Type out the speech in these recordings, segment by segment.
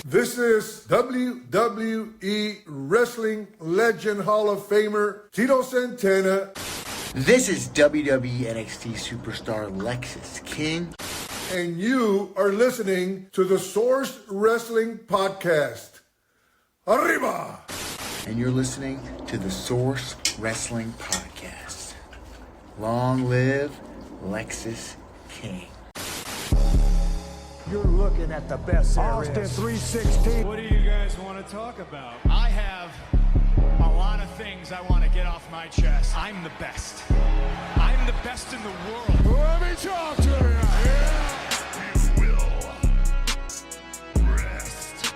This is WWE Wrestling Legend Hall of Famer Tito Santana. This is WWE NXT Superstar Lexis King. And you are listening to the Source Wrestling Podcast. Arriba! And you're listening to the Source Wrestling Podcast. Long live Lexis King. You're looking at the best there Austin is. 316. What do you guys want to talk about? I have a lot of things I want to get off my chest. I'm the best. I'm the best in the world. Let me talk to you. Yeah. You will rest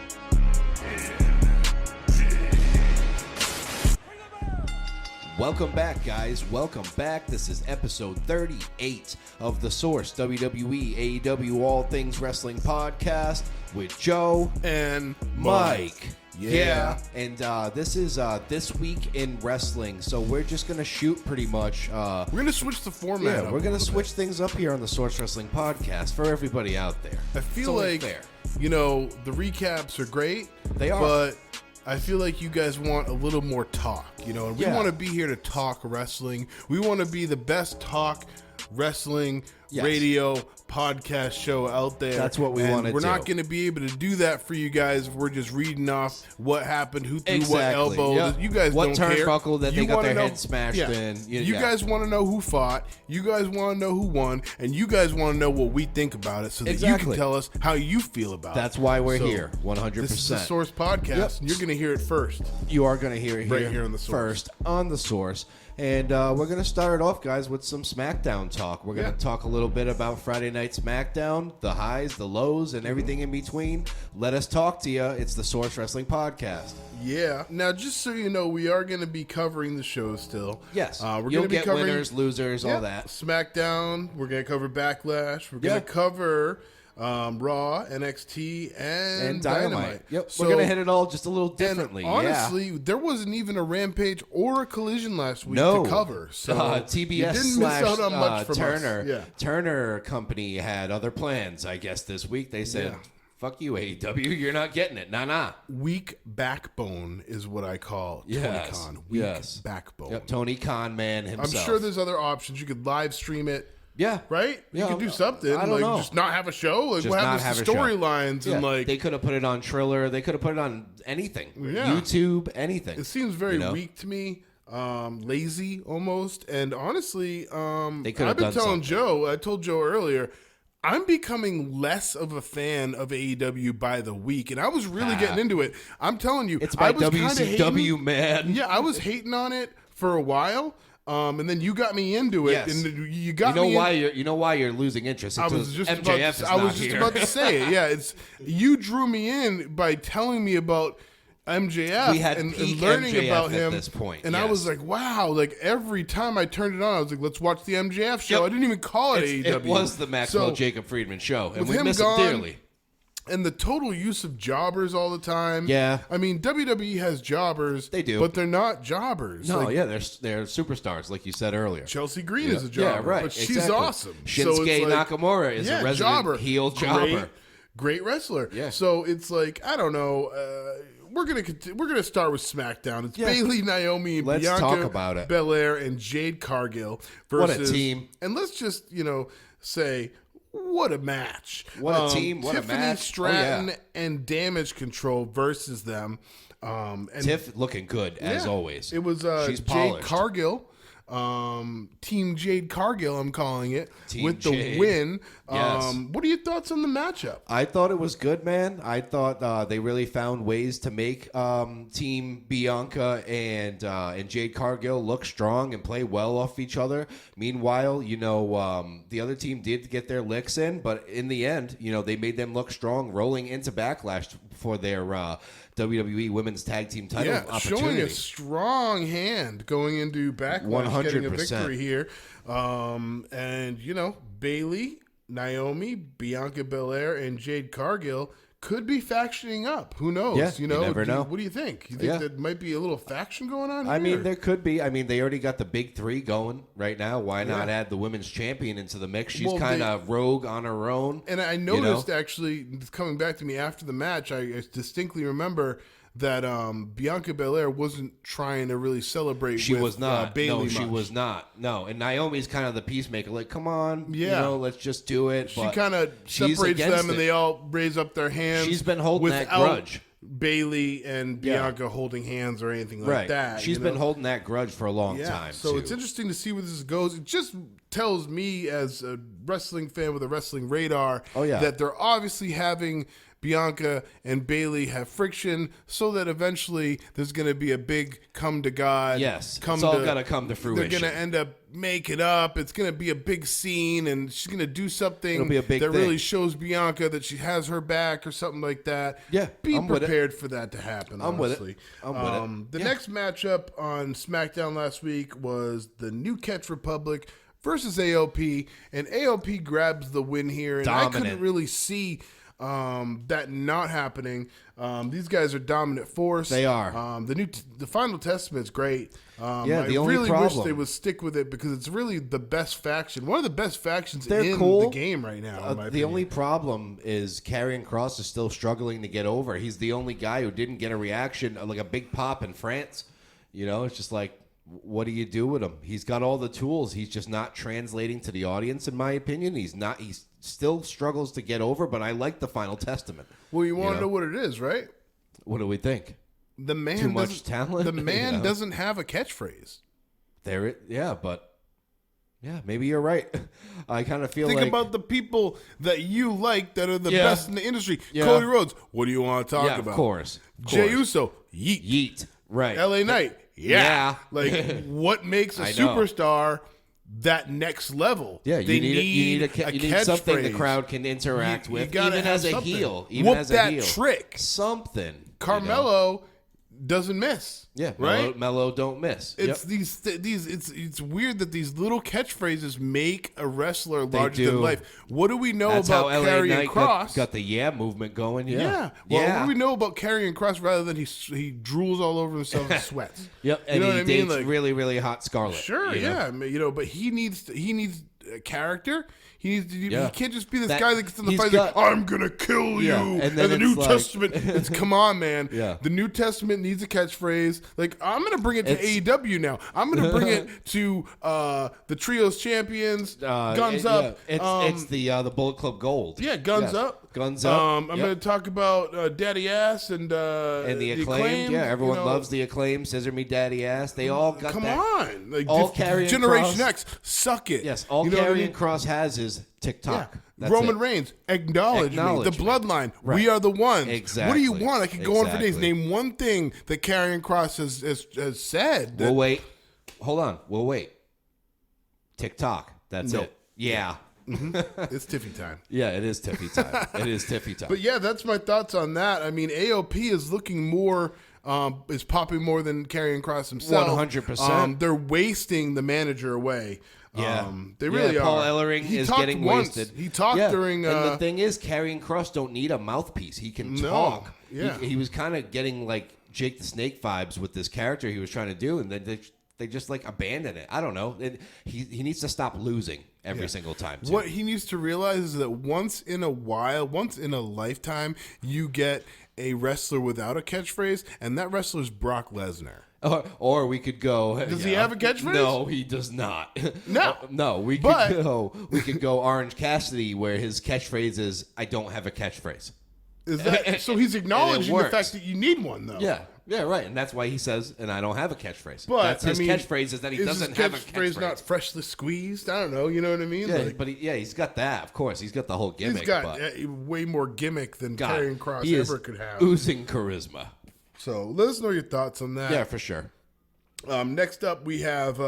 Welcome back, guys. Welcome back. This is episode 38 of the Source WWE AEW All Things Wrestling Podcast with Joe And Mike. Yeah. And this is This Week in Wrestling. So we're just going to shoot pretty much. We're going to switch the format. Yeah, we're going to switch things up here on the Source Wrestling Podcast for everybody out there. I feel like, fair. you know, the recaps are great. They are. But I feel like you guys want a little more talk, you know, and we want to be here to talk wrestling. We want to be the best talk wrestling radio podcast show out there. That's what we want to do. We're not going to be able to do that for you guys if we're just reading off what happened, who threw what elbow. Yep. You guys what don't care. What turnbuckle that you they got their know, head smashed in. You guys want to know who fought. You guys want to know who won. And you guys want to know what we think about it so that you can tell us how you feel about it. That's why we're here, 100%. This is the Source Podcast, and you're going to hear it first. You are going to hear it right here on the Source. First on the Source. And we're going to start it off, guys, with some SmackDown talk. We're going to talk a little bit about Friday Night SmackDown, the highs, the lows, and everything in between. Let us talk to you. It's the Source Wrestling Podcast. Yeah. Now, just so you know, we are going to be covering the show still. Yes. We're You'll going to be get covering winners, losers, all that. SmackDown. We're going to cover Backlash. We're going to cover Raw, NXT, and Dynamite. Yep. So, we're going to hit it all just a little differently. And honestly, there wasn't even a Rampage or a Collision last week to cover. So TBS you didn't miss out on much from Turner. us. Yeah. Turner Company had other plans, I guess, this week. They said, fuck you, AEW. You're not getting it. Nah. Weak backbone is what I call Tony Khan. Weak backbone. Yep. Tony Khan, man, himself. I'm sure there's other options. You could live stream it. Yeah. Right? Yeah, you could do something. I don't know. Just not have a show. Like, Just what not happens have to a show. storylines and like they could have put it on Triller. They could have put it on anything. Yeah. YouTube, anything. It seems very weak to me. Lazy almost. And honestly, I've been telling Joe, I told Joe earlier, I'm becoming less of a fan of AEW by the week, and I was really getting into it. I'm telling you, it's by WCW, man. Yeah, I was hating on it for a while. And then you got me into it, and you got me. You know why you're losing interest? I was just MJF about to say it. Yeah, it's you drew me in by telling me about MJF and learning MJF about him at this point, and I was like, wow! Like every time I turned it on, I was like, let's watch the MJF show. I didn't even call it AEW. It was the Maxwell Jacob Friedman show, and we miss him him dearly. And the total use of jobbers all the time. Yeah. I mean, WWE has jobbers. They do. But they're not jobbers. No, they're superstars, like you said earlier. Chelsea Green is a jobber. Yeah, right. But she's awesome. Shinsuke Nakamura is a resident heel jobber. Great wrestler. Yeah. So it's like, I don't know. We're gonna start with SmackDown. It's Bayley, Naomi, and Bianca Belair and Jade Cargill versus. What a team. And let's just, say, what a match. What a team. What Tiffany a match. Stratton and Damage Control versus them. And Tiff looking good, as always. It was She's Jade polished. Cargill. Team Jade Cargill, I'm calling it, with the Jade. win. Yes. What are your thoughts on the matchup? I thought it was good, man. I thought they really found ways to make Team Bianca and Jade Cargill look strong and play well off each other. Meanwhile, the other team did get their licks in, but in the end, they made them look strong, rolling into Backlash for their WWE Women's Tag Team title opportunity. Showing a strong hand going into Backlash, 100%. getting a victory here. And, Bayley, Naomi, Bianca Belair, and Jade Cargill could be factioning up. Who knows? Yeah, you know, you never know. What do you think? You think there might be a little faction going on here? I mean, there could be. I mean, they already got the big three going right now. Why not add the women's champion into the mix? She's kind of rogue on her own. And I noticed, actually, coming back to me after the match, I distinctly remember that Bianca Belair wasn't trying to really celebrate. She with, was not. Bayley No, she was not. No, and Naomi's kind of the peacemaker. Like, come on, you know, let's just do it. She kind of separates them, and they all raise up their hands. She's been holding that grudge. Bayley and Bianca holding hands or anything like that. She's been holding that grudge for a long time. So it's interesting to see where this goes. It just tells me, as a wrestling fan with a wrestling radar, that they're obviously having Bianca and Bayley have friction, so that eventually there's going to be a big come to God. Yes, it's all going to come to fruition. They're going to end up making up. It's going to be a big scene, and she's going to do something that thing. really shows Bianca that she has her back or something like that. Yeah, be prepared for that to happen. I'm with it. The next matchup on SmackDown last week was the New Catch Republic versus AOP, and AOP grabs the win here, and Dominant. I couldn't really see that not happening. These guys are dominant force. They are. The Final Testament's great. The I only really problem, wish they would stick with it, because it's really the best faction, one of the best factions in the game right now. The only problem is Karrion Kross is still struggling to get over. He's the only guy who didn't get a reaction, like a big pop in France. You know, it's just like, what do you do with him? He's got all the tools. He's just not translating to the audience, in my opinion. He still struggles to get over, but I like the Final Testament. Well, you want to know what it is, right? What do we think? The man Too much talent? The man doesn't have a catchphrase. Maybe you're right. I kind of feel Think like... about the people that you like that are the best in the industry. Cody Rhodes, what do you want to talk about? Of course. Jey Uso, yeet. Right. LA Knight, yeah. Like, what makes a superstar that next level? Yeah, you need something the crowd can interact with, even as a heel. Even as a heel. Trick. Something. Carmelo doesn't miss. Yeah, right. Mello don't miss. It's it's weird that these little catchphrases make a wrestler larger than life. What do we know about Karrion Kross? Got the movement going. Well, what do we know about Karrion Kross, rather than he drools all over himself and sweats? Yep, and he dates really, really hot Scarlett. Sure, but he needs a character. He can't just be this guy that gets in the fight like, I'm gonna kill you. And the New Testament, it's come on, man. The New Testament needs a catchphrase. Like, I'm gonna bring it to AEW now. I'm gonna bring it to the Trios Champions, Guns Up. It's the Bullet Club Gold. Yeah, Guns Up. Guns Up. I'm gonna talk about Daddy Ass and the Acclaimed. Yeah, everyone loves the Acclaimed. Scissor Me Daddy Ass. They all got come that. on. Like, all Karrion Generation Kross, X, suck it. Yes, all Karrion Kross has is TikTok. Yeah. Roman Reigns, acknowledge me. The bloodline. Right. We are the ones. Exactly. What do you want? I could go on for days. Name one thing that Karrion Kross has said. We'll wait. Hold on. We'll wait. TikTok. That's it. Yeah. It's Tiffy time. Yeah, it is Tiffy time. But yeah, that's my thoughts on that. I mean, AOP is looking more, is popping more than Karrion Kross himself. 100%. They're wasting the manager away. Yeah, they really are. Paul Ellering is getting wasted. He talked during. And the thing is, Karrion Kross don't need a mouthpiece. He can talk. Yeah. He was kind of getting like Jake the Snake vibes with this character he was trying to do, and then they just like abandoned it. I don't know. He needs to stop losing every single time. Too. What he needs to realize is that once in a lifetime, you get a wrestler without a catchphrase, and that wrestler's Brock Lesnar. Or we could go. Does he have a catchphrase? No, he does not. No, We could go Orange Cassidy, where his catchphrase is "I don't have a catchphrase." Is that so? He's acknowledging the fact that you need one, though. Yeah, right, and that's why he says, "And I don't have a catchphrase." But that's his catchphrase is that he doesn't have a catchphrase. Not freshly squeezed. I don't know. You know what I mean? Yeah, but he's got that. Of course, he's got the whole gimmick. He's got way more gimmick than Karrion Kross ever could have. Oozing charisma. So let us know your thoughts on that. Yeah, for sure. Next up, we have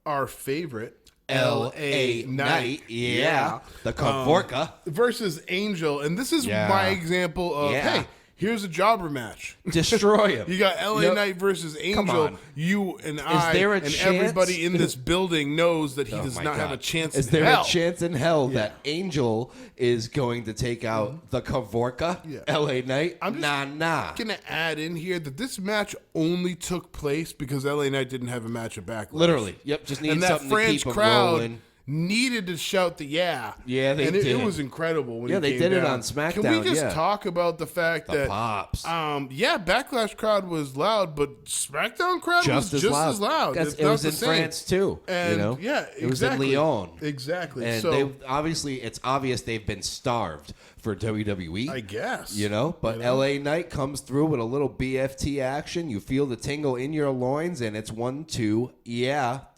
our favorite LA Knight. Yeah. The Kavorka. Versus Angel. And this is my example of, hey, Here's a jobber match. Destroy him. You got LA Knight versus Angel. on. You and I there a and chance? everybody in this building knows that he does my not have God. a chance Is in there hell. a chance in hell that Angel is going to take out the Kavorka, LA Knight? I'm just going to add in here that this match only took place because LA Knight didn't have a match at Backlash. Literally. Yep, just need And that something to France keep him crowd rolling. needed to shout the Yeah, they and it did. was incredible when they came did it down. on SmackDown, Can we just yeah. talk about the fact The that pops. Backlash crowd was loud, but SmackDown crowd was just as loud. Because if it not was the in same. France too. And you know? yeah, it was in exactly. Lyon. Exactly. And so they obviously, it's obvious they've been starved for WWE. I guess. You know, but LA Knight comes through with a little BFT action. You feel the tingle in your loins, and it's 1, 2,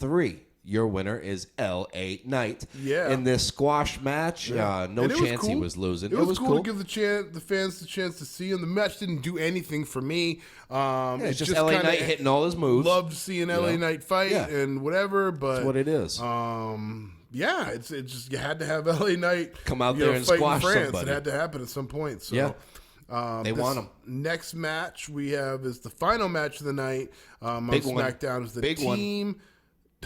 3. Your winner is LA Knight. Yeah. In this squash match, no And it was chance he cool. was losing. It was cool to give the fans the chance to see him. The match didn't do anything for me. It's just LA Knight hitting all his moves. Loved seeing LA Knight fight and whatever, but That's what it is. it's just you had to have LA Knight Come out you there know, and fight in squash France. somebody. It had to happen at some point. So, Yeah. They this want him. Next match we have is the final match of the night on Big one. SmackDown. Is the Big one. team.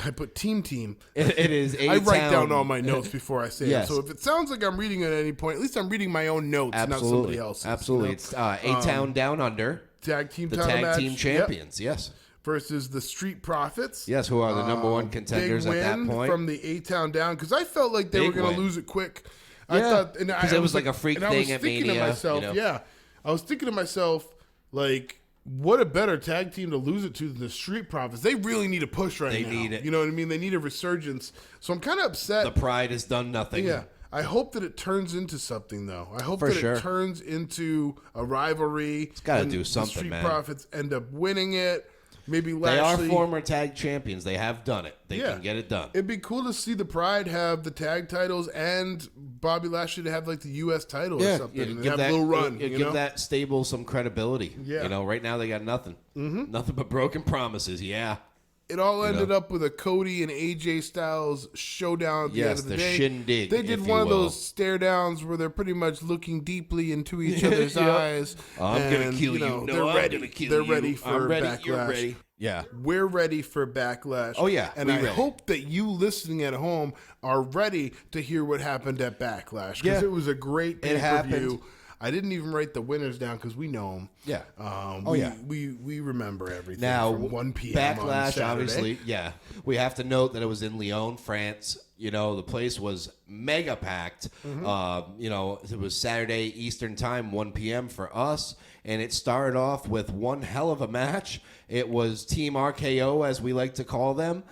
I put team. It is I write A-Town. down all my notes before I say Yes. it. So if it sounds like I'm reading at any point, at least I'm reading my own notes, not somebody else's. Absolutely. you know? It's A-Town Down Under. Tag team The title tag match. team Yep. champions, yes. Versus the Street Profits. Yes, who are the number one contenders Big at that win point. from the A-Town down because I felt like they Big were going to win. lose it quick. Yeah, I thought, 'cause it was like a freak and I was thing at thinking Mania, to myself, you know? yeah, I was thinking to myself, like, what a better tag team to lose it to than the Street Profits. They really need a push right now. They need it. You know what I mean? They need a resurgence. So I'm kind of upset. The pride has done nothing. Yeah. I hope that it turns into something, though. I hope For that sure. it turns into a rivalry. It's gotta and do something, the Street man. Profits end up winning it. Maybe They Lashley. are former tag champions. They have done it. They can get it done. It'd be cool to see the Pride have the tag titles and Bobby Lashley to have like the U.S. title or something and have a little run. You give know? that stable some credibility. Yeah. You know, right now they got nothing. Mm-hmm. Nothing but broken promises. Yeah. It all ended up with a Cody and AJ Styles showdown at the end Yes, of the the day. shindig, They did if one you of will. those stare downs where they're pretty much looking deeply into each other's eyes. I'm going and, to kill you. know, No, they're I'm ready. going to kill They're you. ready for I'm ready. Backlash. You're ready. Yeah. We're ready for Backlash. Oh, yeah, And we I ready. hope that you listening at home are ready to hear what happened at Backlash. Because Yeah. it was a great It pay-per-view. happened. I didn't even write the winners down because we know them. Yeah. We remember everything Now, from 1 p.m. on Backlash, Saturday. obviously, yeah. We have to note that it was in Lyon, France. You know, the place was mega packed. You know, it was Saturday Eastern Time, 1 p.m. for us. And it started off with one hell of a match. It was Team RKO, as we like to call them,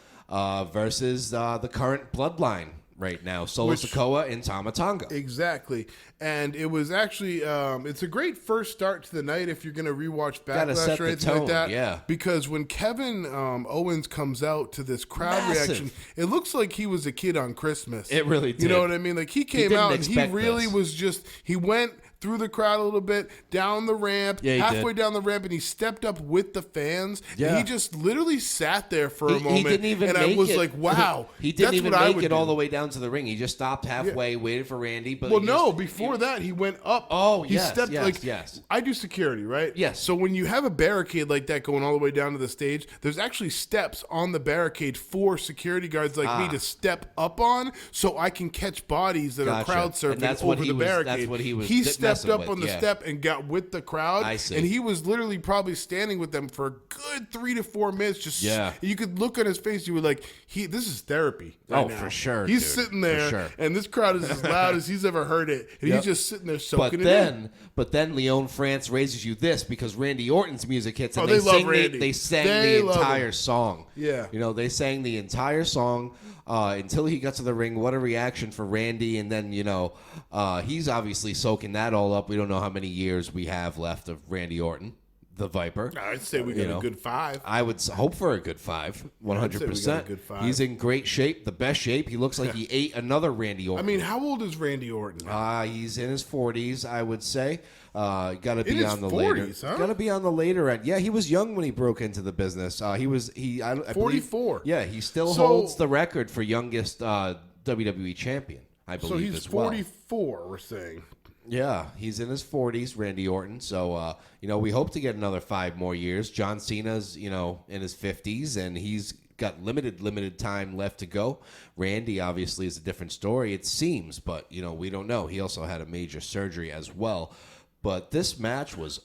versus the current Bloodline right now, Solo Sikoa and Tama Tonga. Exactly. And it was actually, it's a great first start to the night if you're going to rewatch Gotta Backlash set or the anything like tone, that. yeah. Because when Kevin Owens comes out to this crowd Massive. reaction, it looks like he was a kid on Christmas. It really You know did. what I mean? Like he came didn't out and he expect really this. was just, he went through the crowd a little bit, down the ramp, Yeah, he halfway did. down the ramp, and he stepped up with the fans. Yeah. And he just literally sat there for a He moment. didn't even and make I was it. like, wow. He didn't that's even what I make would it all do. the way down to the ring. He just stopped halfway, waited for Randy. But Well, he no, just- before that, he went up. Oh, he yes, stepped, yes, yes. I do security, right? Yes. So when you have a barricade like that going all the way down to the stage, there's actually steps on the barricade for security guards like me to step up on so I can catch bodies that are Gotcha. crowd And surfing that's over what the he was- barricade. that's what he was He di- stepped messing up with, on the yeah. step and got with the crowd. I see. And he was literally probably standing with them for a good 3 to 4 minutes. Just Yeah. You could look on his face. You were like, this is therapy. Right Oh, now. for sure, He's dude. sitting For there, sure. and this crowd is as loud as he's ever heard it, and Yep. he's just sitting there But soaking it in. then Lyon, France raises you this because Randy Orton's music hits and Oh, they love sang Randy. they sang They the love entire him. song. Yeah. You know, they sang the entire song until he got to the ring. What a reaction for Randy. And then, you know, he's obviously soaking that all up. We don't know how many years we have left of Randy Orton, the Viper. I'd say we got a good 5. I would hope for a good 5, 100%. a good 5. He's in great shape, the best shape. He looks like he ate another Randy I Orton. mean, how old is Randy Orton? He's in his 40s, I would say. Got to In be his on the 40s, later. huh? Got to be on the later end. Yeah, he was young when he broke into the business. I believe- 44. Yeah, he still So- holds the record for youngest WWE champion. I So believe he's as well. 44, we're saying. Yeah, he's in his 40s, Randy Orton. So, we hope to get another 5 more years. John Cena's, in his 50s, and he's got limited time left to go. Randy, obviously, is a different story, it seems, but, we don't know. He also had a major surgery as well. But this match was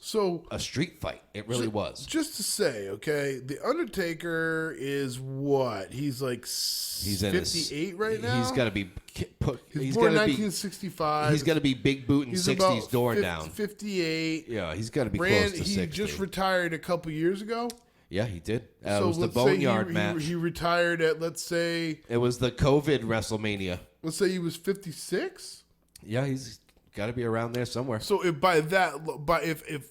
a street fight. It really was. Just to say, okay, The Undertaker is what? He's like 58 right now? He's got to be... He's born in 1965. He's got to be big booting 60s door 50, down. 58. Yeah, he's got to be close to 60. He just retired a couple years ago? Yeah, he did. It was the Boneyard match. He retired at, let's say... It was the COVID WrestleMania. Let's say he was 56? Yeah, he's... got to be around there somewhere. So if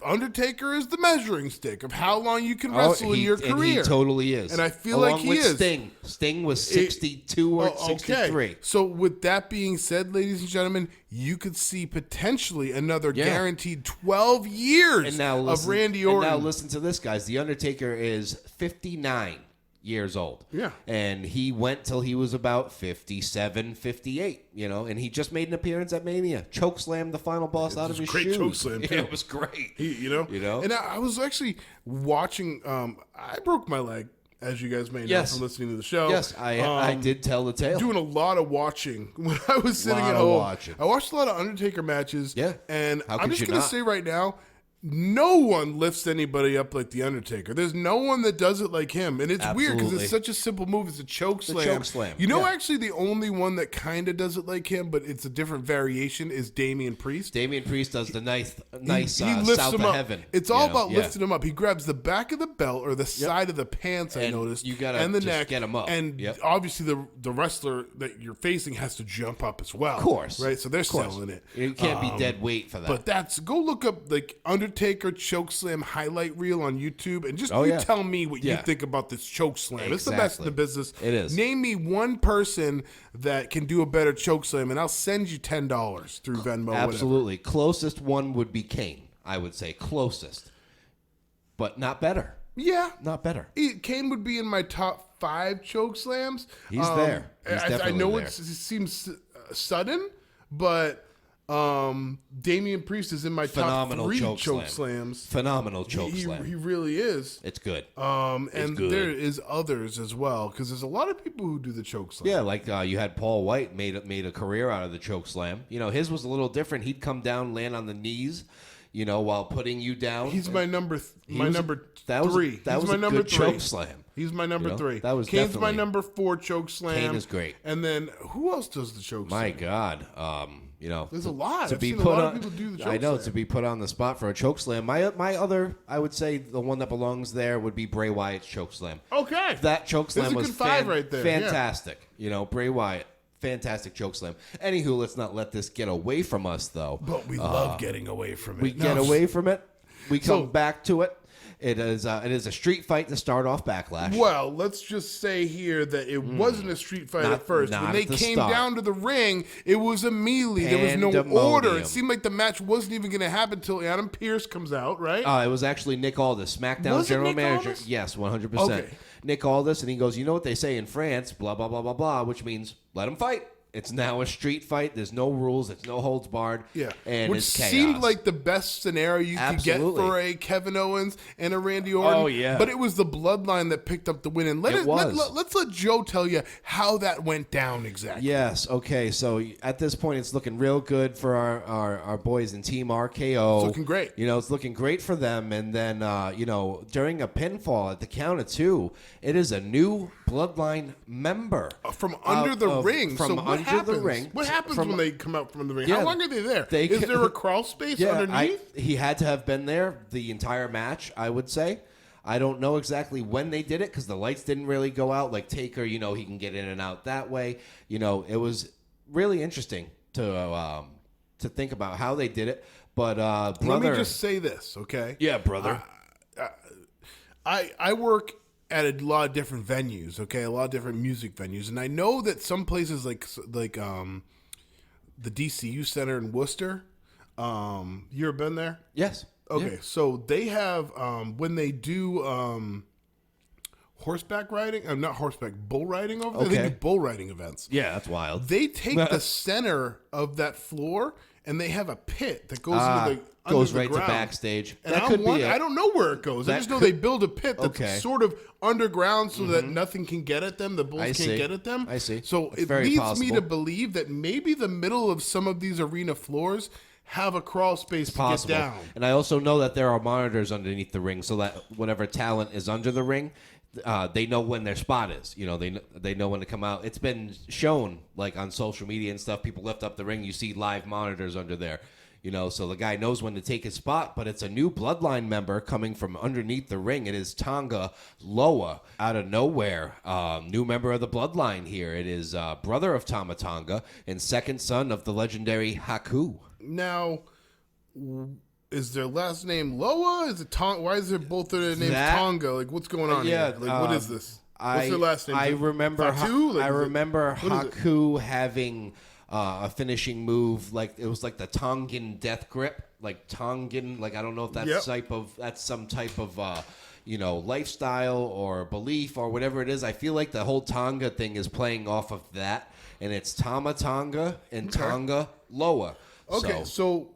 Undertaker is the measuring stick of how long you can wrestle in your career, and he totally is, and I feel like he is. Sting was 62 or 63. Okay. So with that being said, ladies and gentlemen, you could see potentially another guaranteed 12 years of Randy Orton. And now listen to this, guys. The Undertaker is 59 years old. Yeah. And he went till he was about 57, 58, and he just made an appearance at Mania. Chokeslammed the final boss out of his shoes. Great chokeslam. Yeah, it was great. And I was actually watching, I broke my leg, as you guys may know from listening to the show. Yes, I did tell the tale. Doing a lot of watching when I was sitting at home. I watched a lot of Undertaker matches. Yeah. And I'm just going to say right now, no one lifts anybody up like The Undertaker. There's no one that does it like him. And it's weird because it's such a simple move. It's a choke slam. Actually, the only one that kind of does it like him, but it's a different variation, is Damian Priest. Damian Priest does the nice he lifts south him of up. heaven. It's all about lifting him up. He grabs the back of the belt or the side of the pants, I noticed, you gotta and the just neck. get him up. And obviously the wrestler that you're facing has to jump up as well. Of course. Right? So they're selling it. You can't be dead weight for that. But go look up like Undertaker chokeslam highlight reel on YouTube and just tell me what you think about this chokeslam. It's the best in the business. It is. Name me one person that can do a better chokeslam and I'll send you $10 through Venmo. Absolutely. Whatever. Closest one would be Kane, I would say. Closest. But not better. Yeah. Not better. Kane would be in my top 5 chokeslams. He's there. He's definitely I know there. it seems sudden, but Damian Priest is in my top 3 chokeslams. Phenomenal chokeslam. He really is. It's good. And good. There is others as well because there's a lot of people who do the chokeslam. Yeah, like you had Paul White made a career out of the chokeslam. His was a little different. He'd come down, land on the knees, while putting you down. He's my number 3. That was my number good 3. chokeslam. He's my number 3. That was Kane's definitely my number 4 chokeslam. Kane is great. And then who else does the chokeslam? My God. There's a lot. I've seen a lot of people do the chokeslam. I know, to be put on the spot for a chokeslam. My other, I would say the one that belongs there would be Bray Wyatt's chokeslam. Okay. That chokeslam was right there. Fantastic. Bray Wyatt, fantastic chokeslam. Anywho, let's not let this get away from us, though. But we love getting away from it. We get away from it. We come back to it. It is a street fight to start off Backlash. Well, let's just say here that it wasn't a street fight at first. When they came down to the ring, it was immediately. There was no order. It seemed like the match wasn't even going to happen until Adam Pearce comes out, right? It was actually Nick Aldis, SmackDown general manager. Aldis? Yes, 100%. Okay. Nick Aldis, and he goes, you know what they say in France, blah, blah, blah, blah, blah, which means let them fight. It's now a street fight. There's no rules. There's no holds barred. Yeah. And which it's chaos. seemed like the best scenario you could get for a Kevin Owens and a Randy Orton. Oh, yeah. But it was the bloodline that picked up the win. And let's let Joe tell you how that went down exactly. Yes. Okay. So at this point, it's looking real good for our boys in Team RKO. It's looking great. It's looking great for them. And then, during a pinfall at the count of 2, it is a new bloodline member. From under the ring. From what happens? The ring. What happens when they come out from the ring? Yeah, how long are they there? Is there a crawl space underneath? He had to have been there the entire match, I would say. I don't know exactly when they did it because the lights didn't really go out. Like Taker, he can get in and out that way. It was really interesting to think about how they did it. But brother, let me just say this, okay? Yeah, brother. I work at a lot of different venues, okay? A lot of different music venues. And I know that some places like the DCU Center in Worcester, you ever been there? Yes. Okay, yeah. So they have, when they do horseback riding, not horseback, bull riding over there, they do bull riding events. Yeah, that's wild. They take the center of that floor and they have a pit that goes into the goes under right the ground. to backstage. And That could be it. I don't know where it goes. I just know they build a pit that's sort of underground so that nothing can get at them. The bulls can't get at them. I see. So It's it very leads possible. me to believe that maybe the middle of some of these arena floors have a crawl space to get down. And I also know that there are monitors underneath the ring so that whatever talent is under the ring, they know when their spot is. You know, they know when to come out. It's been shown, like, on social media and stuff. People lift up the ring. You see live monitors under there. You know, so the guy knows when to take his spot, but it's a new Bloodline member coming from underneath the ring. It is Tonga Loa out of nowhere. New member of the Bloodline here. It is brother of Tama Tonga and second son of the legendary Haku. Now, is their last name Loa? Is it Tonga? Why is there both their names Tonga? Like, what's going on here? Like, what is this? What's their last name? I remember Fatu? Like, I remember what is it? Haku having a finishing move, like it was like the Tongan death grip, like Tongan. Like, I don't know if that's some type of lifestyle or belief or whatever it is. I feel like the whole Tonga thing is playing off of that, and it's Tama Tonga and Tonga Loa. Okay, so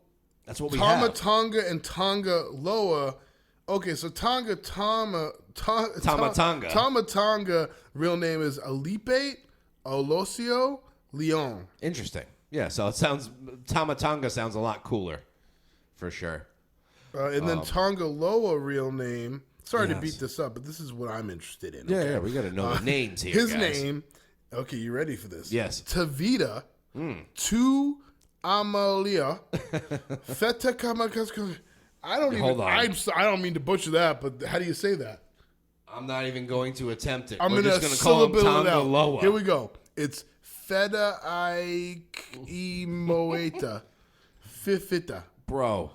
that's what we Tama have. Tonga and Tonga Loa. Okay, so Tama Tonga, real name is Alipe Olosio Leon. Interesting. Yeah, so it sounds Tama Tonga sounds a lot cooler, for sure. And then Tonga Loa, real name. Sorry to beat this up, but this is what I'm interested in. Yeah, we got to know the names here. His guys. name. Okay, you ready for this? Yes. Tavita. Tu Amalia. Feta Kamakaska. I don't even. Hold on. I don't mean to butcher that, but how do you say that? I'm not even going to attempt it. I'm We're gonna just going to call him syllable it Tonga out. Loa. Here we go. It's Feta Imoeta. Fifita. Bro,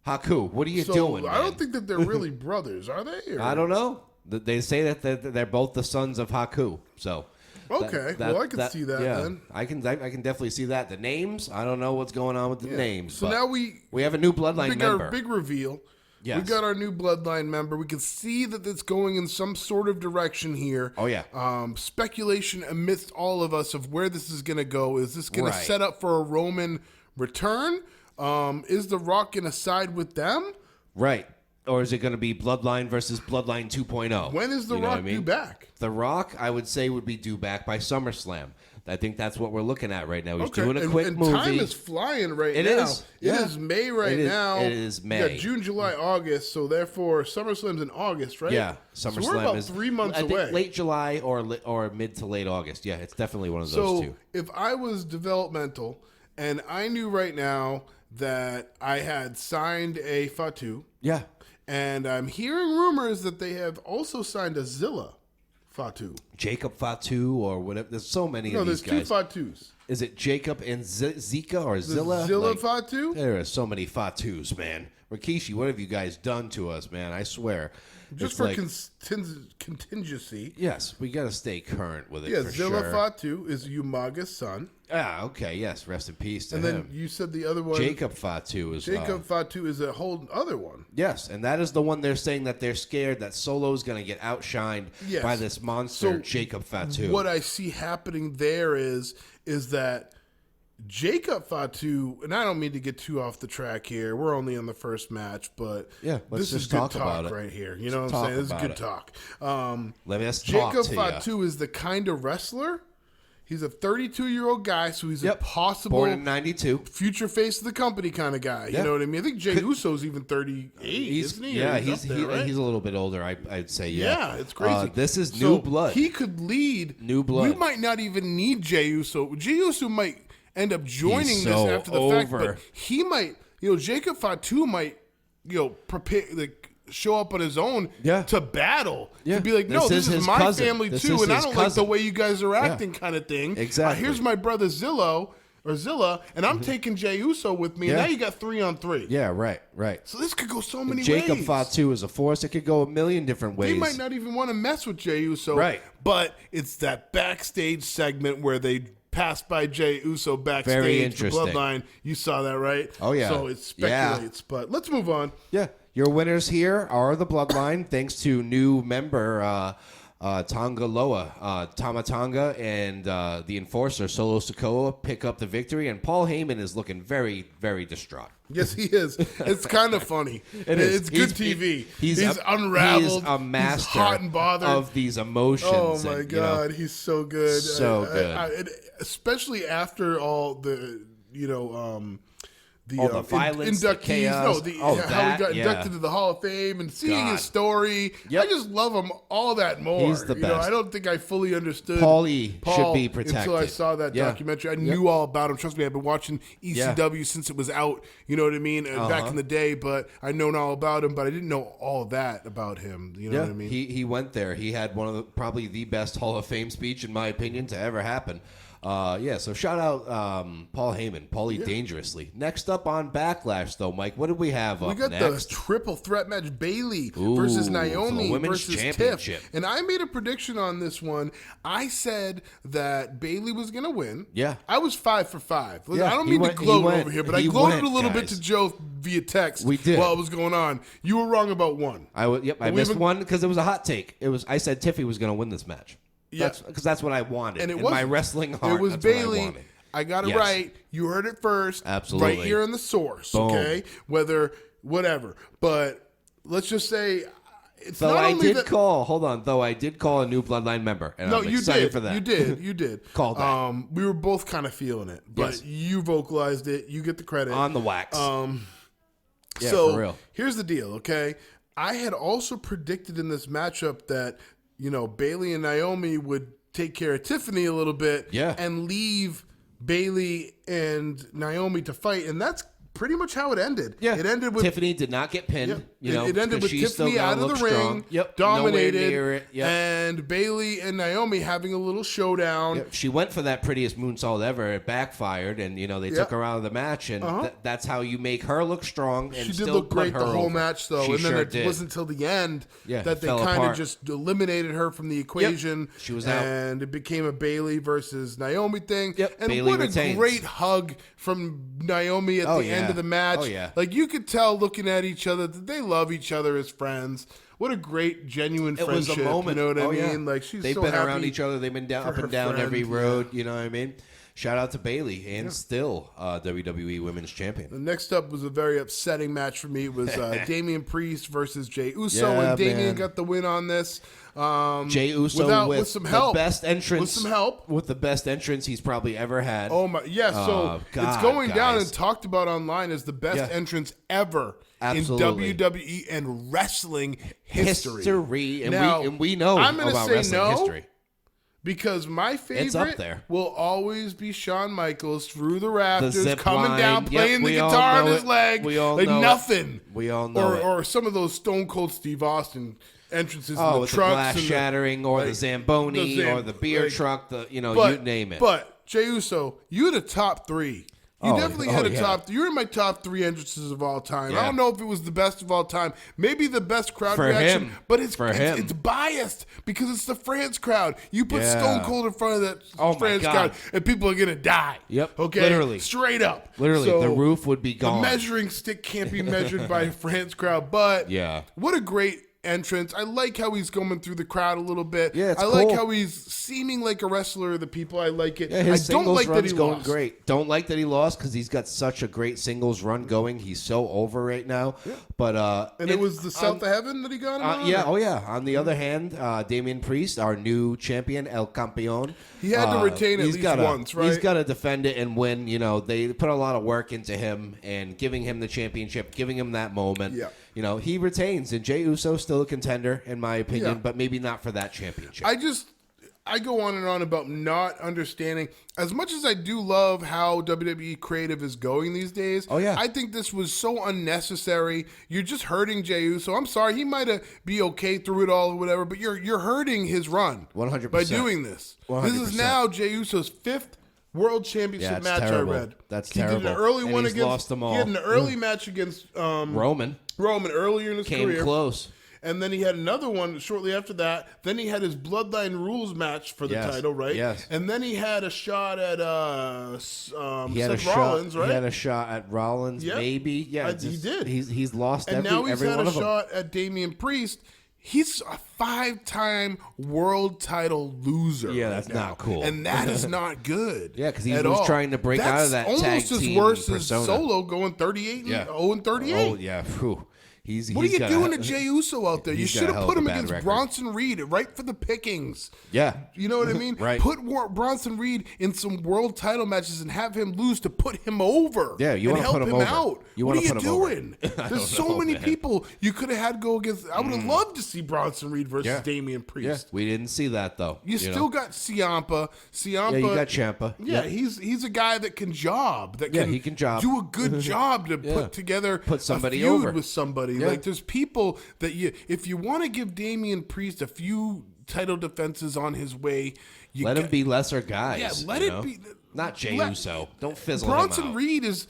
Haku, what are you So doing, I man? don't think that they're really brothers, are they? Or- I don't know. They say that they're both the sons of Haku. So Okay, well, I can see that then. I can definitely see that. The names, I don't know what's going on with the names. So but now we have a new Bloodline member. Our big reveal. Yes. We got our new Bloodline member. We can see that it's going in some sort of direction here. Oh, yeah. Speculation amidst all of us of where this is going to go. Is this going to Right. set up for a Roman return? Is The Rock going to side with them? Right. Or is it going to be Bloodline versus Bloodline 2.0? When is The Rock due back? The Rock, I would say, would be due back by SummerSlam. I think that's what we're looking at right now. He's doing a quick and movie. time is flying now. It is. It Yeah. is May now. It is May. We got June, July, August. So therefore, SummerSlam's in August, right? Yeah, So SummerSlam we're about is 3 months I think away. late July or mid to late August. Yeah, it's definitely one of those two. If I was developmental and I knew right now that I had signed a Fatu, Yeah. and I'm hearing rumors that they have also signed a Zilla Fatu. Jacob Fatu or whatever. There's so many No, of there's these two guys. Fatus. Is it Jacob and Zika or Zilla? Zilla Like, Fatu? there are so many Fatus, man. Rikishi, what have you guys done to us, man? I swear. Just It's for like, contingency. yes, we got to stay current with it Yeah, for Zilla sure. Fatu is Umaga's son. Ah, okay, yes. Rest in peace to And then him. you said the other one. Jacob Fatu is... Jacob Fatu is a whole other one. yes, and that is the one they're saying that they're scared that Solo's going to get outshined Yes. by this monster, So Jacob Fatu. What I see happening there is that Jacob Fatu, and I don't mean to get too off the track here. We're only on the first match, but Yeah, let's this is just good talk talk about it. right here. You know what Talk I'm saying? This is about good it. talk. Let's Jacob talk to ya. Fatu is the kind of wrestler. He's a 32-year-old guy, so he's Yep. a possible Born in 92. future face of the company kind of guy. Yeah. You know what I mean? I think Jey Uso's even 38, isn't he? Yeah, Or he's up there, right? a little bit older, I'd say, yeah. Yeah, it's crazy. This is So new blood. He could lead. New blood. We might not even need Jey Uso. Jey Uso might end up joining He's this so after the fact, over. but he might, Jacob Fatu might, prepare, show up on his own Yeah. to battle. Yeah. To be like, no, This this is is his my cousin. family This too, is and I his don't like the cousin. way you guys are acting kind of thing. Exactly. Here's my brother Zilla, and I'm taking Jey Uso with me, and Yeah. now you got 3-on-3. Yeah, right. So this could go so many Jacob ways. Fatu is a force. It could go a million different ways. They might not even want to mess with Jey Uso. Right. But it's that backstage segment where they pass by Jey Uso backstage. Very the interesting. Bloodline. You saw that, right? Oh, yeah. So it speculates. But let's move on. Yeah. Your winners here are the Bloodline, thanks to new member Tonga Loa, Tama Tonga, and the Enforcer, Solo Sikoa, pick up the victory. And Paul Heyman is looking very, very distraught. Yes, he is. It's kind of funny. It's good TV. He's unraveled. He's a master he's hot and bothered of these emotions. Oh, my God. He's so good. So good. Especially after all the, all the violence, inductees, the chaos. How he got inducted to the Hall of Fame and seeing his story. Yep. I just love him all that more. He's the best. I don't think I fully understood Paul should be protected. Until I saw that documentary. I knew all about him. Trust me, I've been watching ECW since it was out, you know what I mean, back in the day, but I know all about him, but I didn't know all of that about him, you know what I mean? He went there. He had one of probably the best Hall of Fame speech, in my opinion, to ever happen. So shout out Paul Heyman, Paulie Dangerously. Next up on Backlash, though, Mike, what did we have up next? We got the triple threat match, Bayley versus Naomi versus Tiff. And I made a prediction on this one. I said that Bayley was going to win. Yeah. I was 5 for 5. I don't mean to gloat over here, but I gloated a little bit to Joe via text while it was going on. You were wrong about one. I missed one because it was a hot take. I said Tiffy was going to win this match. Because that's what I wanted. And in my wrestling heart, it was that's Bayley. What I wanted. I got it right. You heard it first. Absolutely. Right here in the source. Boom. Okay? Whatever. But let's just say it's though not I only did call. Hold on. Though I did call a new Bloodline member, and I'm excited for that. You did. Called that. We were both kind of feeling it, but you vocalized it. You get the credit on the wax. So for real. Here's the deal. Okay, I had also predicted in this matchup that Bayley and Naomi would take care of Tiffany a little bit, and leave Bayley and Naomi to fight, and that's pretty much how it ended. Yeah, it ended with Tiffany did not get pinned. It ended with Tiffany out of the ring, dominated, and Bayley and Naomi having a little showdown. She went for that prettiest moonsault ever. It backfired, and they took her out of the match, and that's how you make her look strong. And she still did look great the whole over. match, though, and then it wasn't until the end that they kind of just eliminated her from the equation. She was out, and it became a Bayley versus Naomi thing. And Bayley what retains. A great hug from Naomi at the end of the match. Like you could tell looking at each other that they love each other as friends. What a great, genuine friendship. It was a moment. You know what I mean? Like they've been around each other. They've been up and down every road. You know what I mean? Shout out to Bayley and still WWE Women's Champion. The next up was a very upsetting match for me. It was Damian Priest versus Jey Uso, and Damian got the win on this. Jey Uso with some help. The best entrance. With some help. With the best entrance he's probably ever had. Oh, my. Yeah, so it's going down and talked about online as the best entrance ever in WWE and wrestling history. And, now, we know I'm gonna about say wrestling history. Because my favorite up there. will always be Shawn Michaels through the rafters, coming line. down, playing the guitar on his leg. We all like know nothing. We all know or some of those Stone Cold Steve Austin entrances in the with trucks. The glass shattering, or the Zamboni, or the beer truck, you name it. But, Jey Uso, you had a top 3. You definitely had a top. You're in my top 3 entrances of all time. I don't know if it was the best of all time. Maybe the best crowd reaction, but it's biased because it's the France crowd. You put Stone Cold in front of that France crowd, and people are gonna die. Yep. Okay. Literally. Straight up. Literally, so the roof would be gone. The measuring stick can't be measured by a France crowd. But what a great entrance. I like how he's going through the crowd a little bit. Yeah, it's I cool. like how he's seeming like a wrestler of the people. I like it. Yeah, his I don't like that he going lost. Great. Don't like that he lost because he's got such a great singles run going. He's so over right now. Yeah. But and it was the South of Heaven that he got him on? Yeah. Oh yeah. On the other hand, Damian Priest, our new champion, El Campeon. He had to retain at least once, right? He's got to defend it and win. They put a lot of work into him and giving him the championship, giving him that moment. Yeah. He retains, and Jey Uso still a contender in my opinion, but maybe not for that championship. I go on and on about not understanding. As much as I do love how WWE creative is going these days, I think this was so unnecessary. You're just hurting Jey Uso. I'm sorry, he might be okay through it all or whatever, but you're hurting his run 100% by doing this. 100%. This is now Jey Uso's 5th World Championship match. Terrible. I read That's he terrible. Did an early and one he's against. Lost them all. He had an early match against Roman earlier in his career. Came close. And then he had another one shortly after that. Then he had his Bloodline Rules match for the title, right? Yes. And then he had a shot at Seth Rollins, right? He had a shot at Rollins, maybe. Yeah, he did. He's lost and every now he's every had one a of them. shot at Damian Priest. He's a 5-time world title loser. Yeah, that's not cool. And that is not good. Yeah, because he was trying to break out of that tag team persona. That's almost as worse as Solo going 38 and 0-38. Oh, yeah. Whew. What are you doing to Jey Uso out there? You should have put him against Bronson Reed right for the pickings. Yeah. You know what I mean? Right. Put Bronson Reed in some world title matches and have him lose to put him over. Yeah, you want to put him over. Out. What are you doing? There's so many people you could have had go against. I would have loved to see Bronson Reed versus Damian Priest. Yeah. We didn't see that, though. You still got Ciampa. Yeah, you got Ciampa. Yeah, he's a guy that can job. He can job. Do a good job to put somebody over. a feud with somebody. Yeah. Like there's people that if you want to give Damian Priest a few title defenses on his way, let him be lesser guys. Yeah, let it be. Not Jey Uso. Don't fizzle Bronson him out. Reed is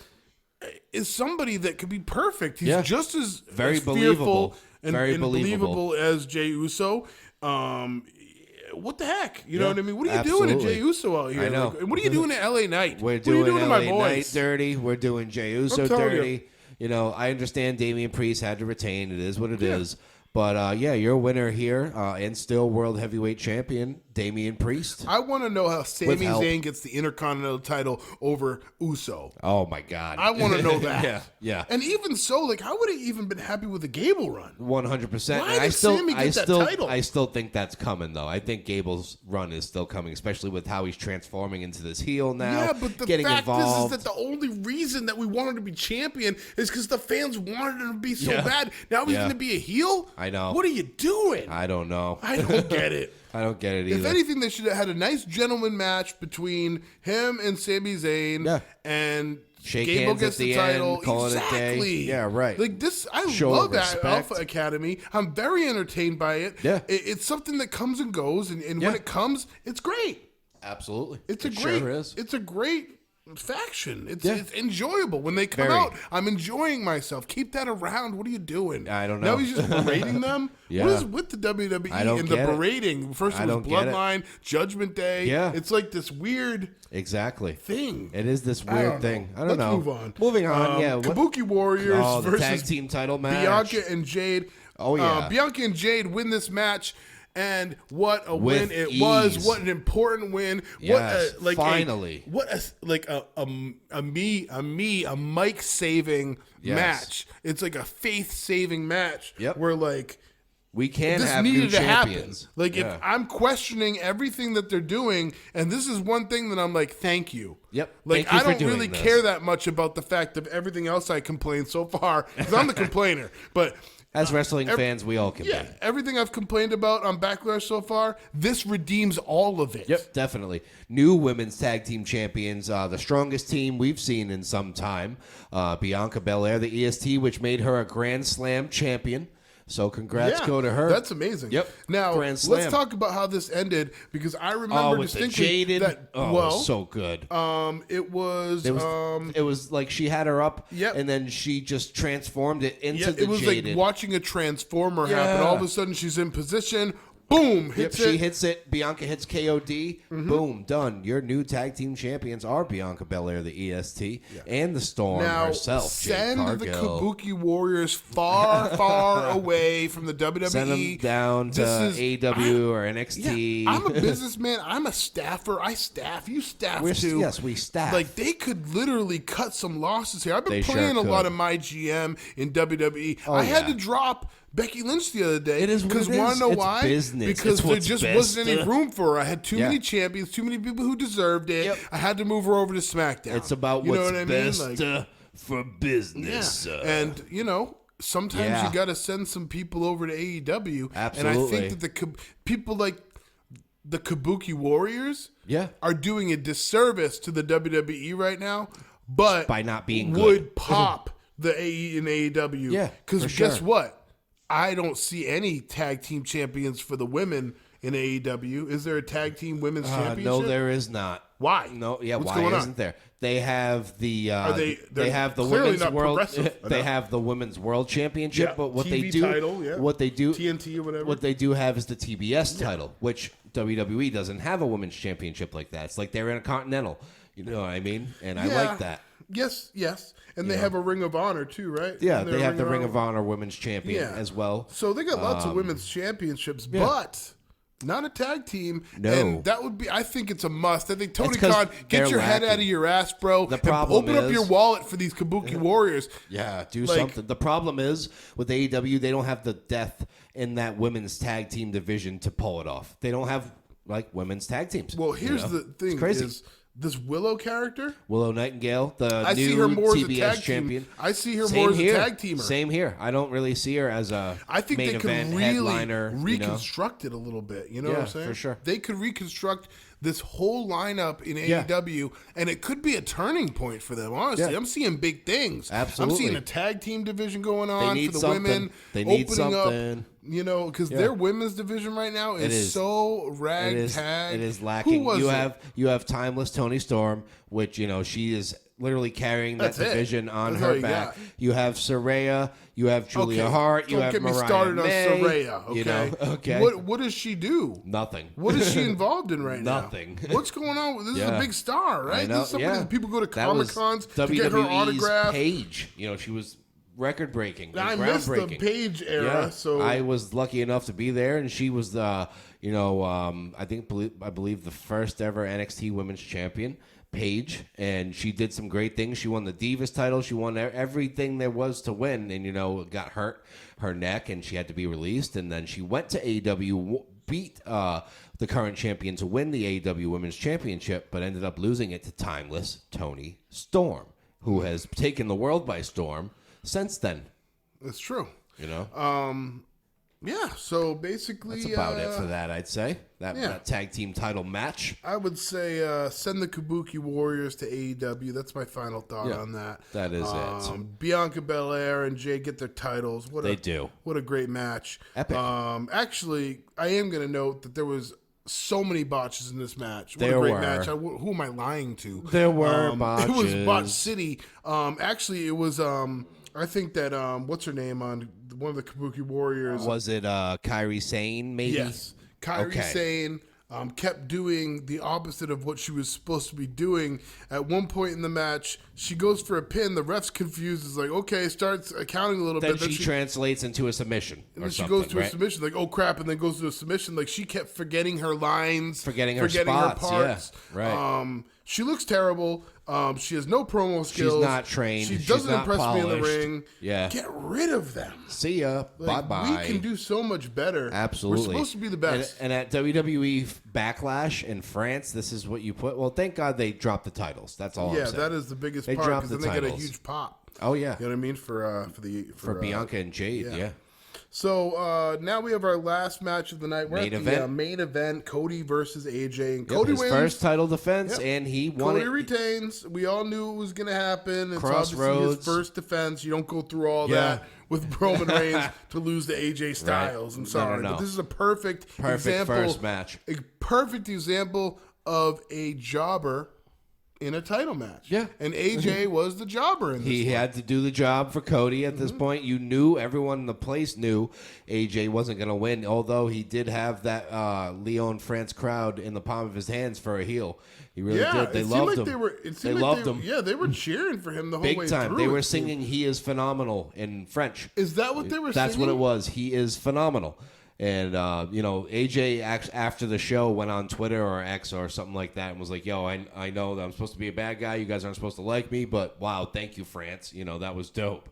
somebody that could be perfect. He's just as believable, and believable as Jey Uso. What the heck? You know what I mean? What are you doing to Jey Uso out here? I know. Like, what are you doing to LA Knight? We're doing what are you doing LA to my boys? Knight dirty. We're doing Jey Uso dirty. You know, I understand Damian Priest had to retain. It is what it is. But, your winner here and still world heavyweight champion, Damian Priest. I want to know how Sami Zayn gets the Intercontinental title over Uso. Oh, my God. I want to know that. Yeah. And even so, like, I would have even been happy with a Gable run. 100%. Why did Sami get that title? I still think that's coming, though. I think Gable's run is still coming, especially with how he's transforming into this heel now. Yeah, but the fact is that the only reason that we wanted to be champion is because the fans wanted him to be so bad. Now he's going to be a heel? I know. What are you doing? I don't know. I don't get it. I don't get it either. If anything, they should have had a nice gentleman match between him and Sami Zayn, and shake Gable hands gets at the title. end, call it a day. Yeah, right. Like this, I Show love respect. Alpha Academy. I'm very entertained by it. Yeah, it's something that comes and goes, and when it comes, it's great. Absolutely, it's a great faction. It's enjoyable when they come out. I'm enjoying myself. Keep that around. What are you doing? I don't know. Now he's just berating them. What is with the WWE and the berating? First it was Bloodline, Judgment Day. Yeah, it's like this weird thing. It is this weird thing. I don't know. Let's move on. Moving on. Kabuki Warriors the versus tag team title match. Bianca and Jade. Oh yeah, Bianca and Jade win this match. And what a win it was! What an important win! Yes, finally! A Mike saving match. It's like a faith saving match. Yep. Where like we can have new champions. Like if I'm questioning everything that they're doing, and this is one thing that I'm like, thank you. Yep. Like I don't really care that much about the fact of everything else I complained so far because I'm the complainer, but. As wrestling fans, we all complain. Yeah, everything I've complained about on Backlash so far, this redeems all of it. Yep, definitely. New women's tag team champions, the strongest team we've seen in some time. Bianca Belair, the EST, which made her a Grand Slam champion. So congrats go to her. That's amazing. Yep. Now, let's talk about how this ended because I remember distinctly that so good. It was like she had her up Yep. and then she just transformed it into the it was Jaded. like watching a transformer happen. All of a sudden she's in position. Boom! She hits it. Bianca hits KOD. Boom! Done. Your new tag team champions are Bianca Belair, the EST, and the Storm herself. Send the Kabuki Warriors far, far away from the WWE. Send them down to AEW or NXT. Yeah, I'm a businessman. I'm a staffer. I staff. You staff too. Yes, we staff. Like they could literally cut some losses here. I've been playing a lot of my GM in WWE. I had to drop Becky Lynch the other day. It is because want to know why? Business. Because there just wasn't any room for her. I had too many champions, too many people who deserved it. Yep. I had to move her over to SmackDown. It's about what's best for business. Yeah. And sometimes you got to send some people over to AEW. Absolutely. And I think that the people like the Kabuki Warriors are doing a disservice to the WWE right now, but by not being would pop the AE and AEW. Yeah, because guess what? I don't see any tag team champions for the women in AEW. Is there a tag team women's championship? No, there is not. Why? No, yeah, What's why going isn't there? They have the they have the clearly women's not world progressive they have the women's world championship, but what TV they do title, what they do TNT or whatever. What they do have is the TBS title, which WWE doesn't have a women's championship like that. It's like they're Intercontinental. You know what I mean? And I like that. Yes. And they have a Ring of Honor too, right? Yeah, And they have the Ring of Honor Women's Champion as well. So they got lots of women's championships, but not a tag team. No. And that would be, I think it's a must. I think Tony It's 'cause Khan, get your head lacking. out of your ass, bro. The and problem open up is- your wallet for these Kabuki Warriors. Yeah, do Like- something. The problem is with AEW, they don't have the depth in that women's tag team division to pull it off. They don't have like women's tag teams. Well, here's the thing: It's crazy. is this Willow character? Willow Nightingale, the I new see her more TBS as a tag champion. team. I see her Same more as here. a tag teamer. Same here. I don't really see her as a I think main they could event really headliner. reconstruct it a little bit. You know what I'm saying? for sure. They could reconstruct this whole lineup in AEW, and it could be a turning point for them. Honestly, Yeah. I'm seeing big things. Absolutely. I'm seeing a tag team division going on need for the something. women. They need opening something. up. You know, because their women's division right now is so ragtag. It is lacking. Who was You have timeless Tony Storm, which she is literally carrying that That's it. division on That's all her you back. got. You have Saraya. You have Julia Okay, Hart. You don't have get me Mariah started May, on Saraya. Okay, okay. What does she do? Nothing. What is she involved in right now? Nothing. What's going on? This is a big star, right? I know. This is somebody that people go to That was Comic Cons to WWE's get her autograph. Paige. She was record breaking. I missed the groundbreaking. Page era, so I was lucky enough to be there, and she was the, I believe the first ever NXT Women's Champion, Paige, and she did some great things. She won the Divas title. She won everything there was to win, and got hurt her neck, and she had to be released. And then she went to AEW, beat the current champion to win the AEW Women's Championship, but ended up losing it to timeless Tony Storm, who has taken the world by storm since then. It's true. Yeah, so basically... That's about it for that, I'd say. That tag team title match. I would say send the Kabuki Warriors to AEW. That's my final thought on that. That is it. Bianca Belair and Jay get their titles. They do. What a great match. Epic. Actually, I am going to note that there was so many botches in this match. What There a great were. match. Who am I lying to? There were It was botches. Botch City. Actually, it was... I think that what's her name on one of the Kabuki Warriors? Was it Kairi Sane, maybe? Yes, Kairi Sane kept doing the opposite of what she was supposed to be doing. At one point in the match, she goes for a pin. The ref's confused. It's like, okay, starts counting a little Then bit. she translates into a submission. And or then she something, goes to a right? submission, like, oh crap, and then goes to a submission. Like, she kept forgetting her lines, Forgetting her spots, parts. yeah, right. She looks terrible. She has no promo skills. She's not trained. She She's doesn't not impress me in the polished. ring. Yeah. Get rid of them. See ya. Like, Bye-bye. We can do so much better. Absolutely. We're supposed to be the best. And at WWE Backlash in France, this is what you put. Well, thank God they dropped the titles. That's all I'm saying. That is the biggest They part dropped because the then they get a titles. huge pop. Oh, yeah. You know what I mean? For Bianca and Jade, yeah. So now we have our last match of the night. We're Main at the event. main event, Cody versus AJ. And Yep, Cody his wins. first title defense, Yep. and he won Cody it. retains. We all knew it was going to happen. It's obviously Crossroads. his first defense. You don't go through all Yeah. that with Roman Reigns to lose to AJ Styles. I'm sorry. No. But this is a perfect example, first match. A perfect example of a jobber in a title match. Yeah. And AJ was the jobber in this He one. had to do the job for Cody at this point. You knew, everyone in the place knew AJ wasn't going to win, although he did have that Leon France crowd in the palm of his hands for a heel. He really did. They loved him. They loved him. Yeah, they were cheering for him the whole way Big time. through. They were it seemed. singing "He is phenomenal" in French. Is that what they were That's singing? what it was. He is phenomenal. And, AJ after the show went on Twitter or X or something like that and was like, yo, I know that I'm supposed to be a bad guy. You guys aren't supposed to like me, but wow, thank you, France. That was dope.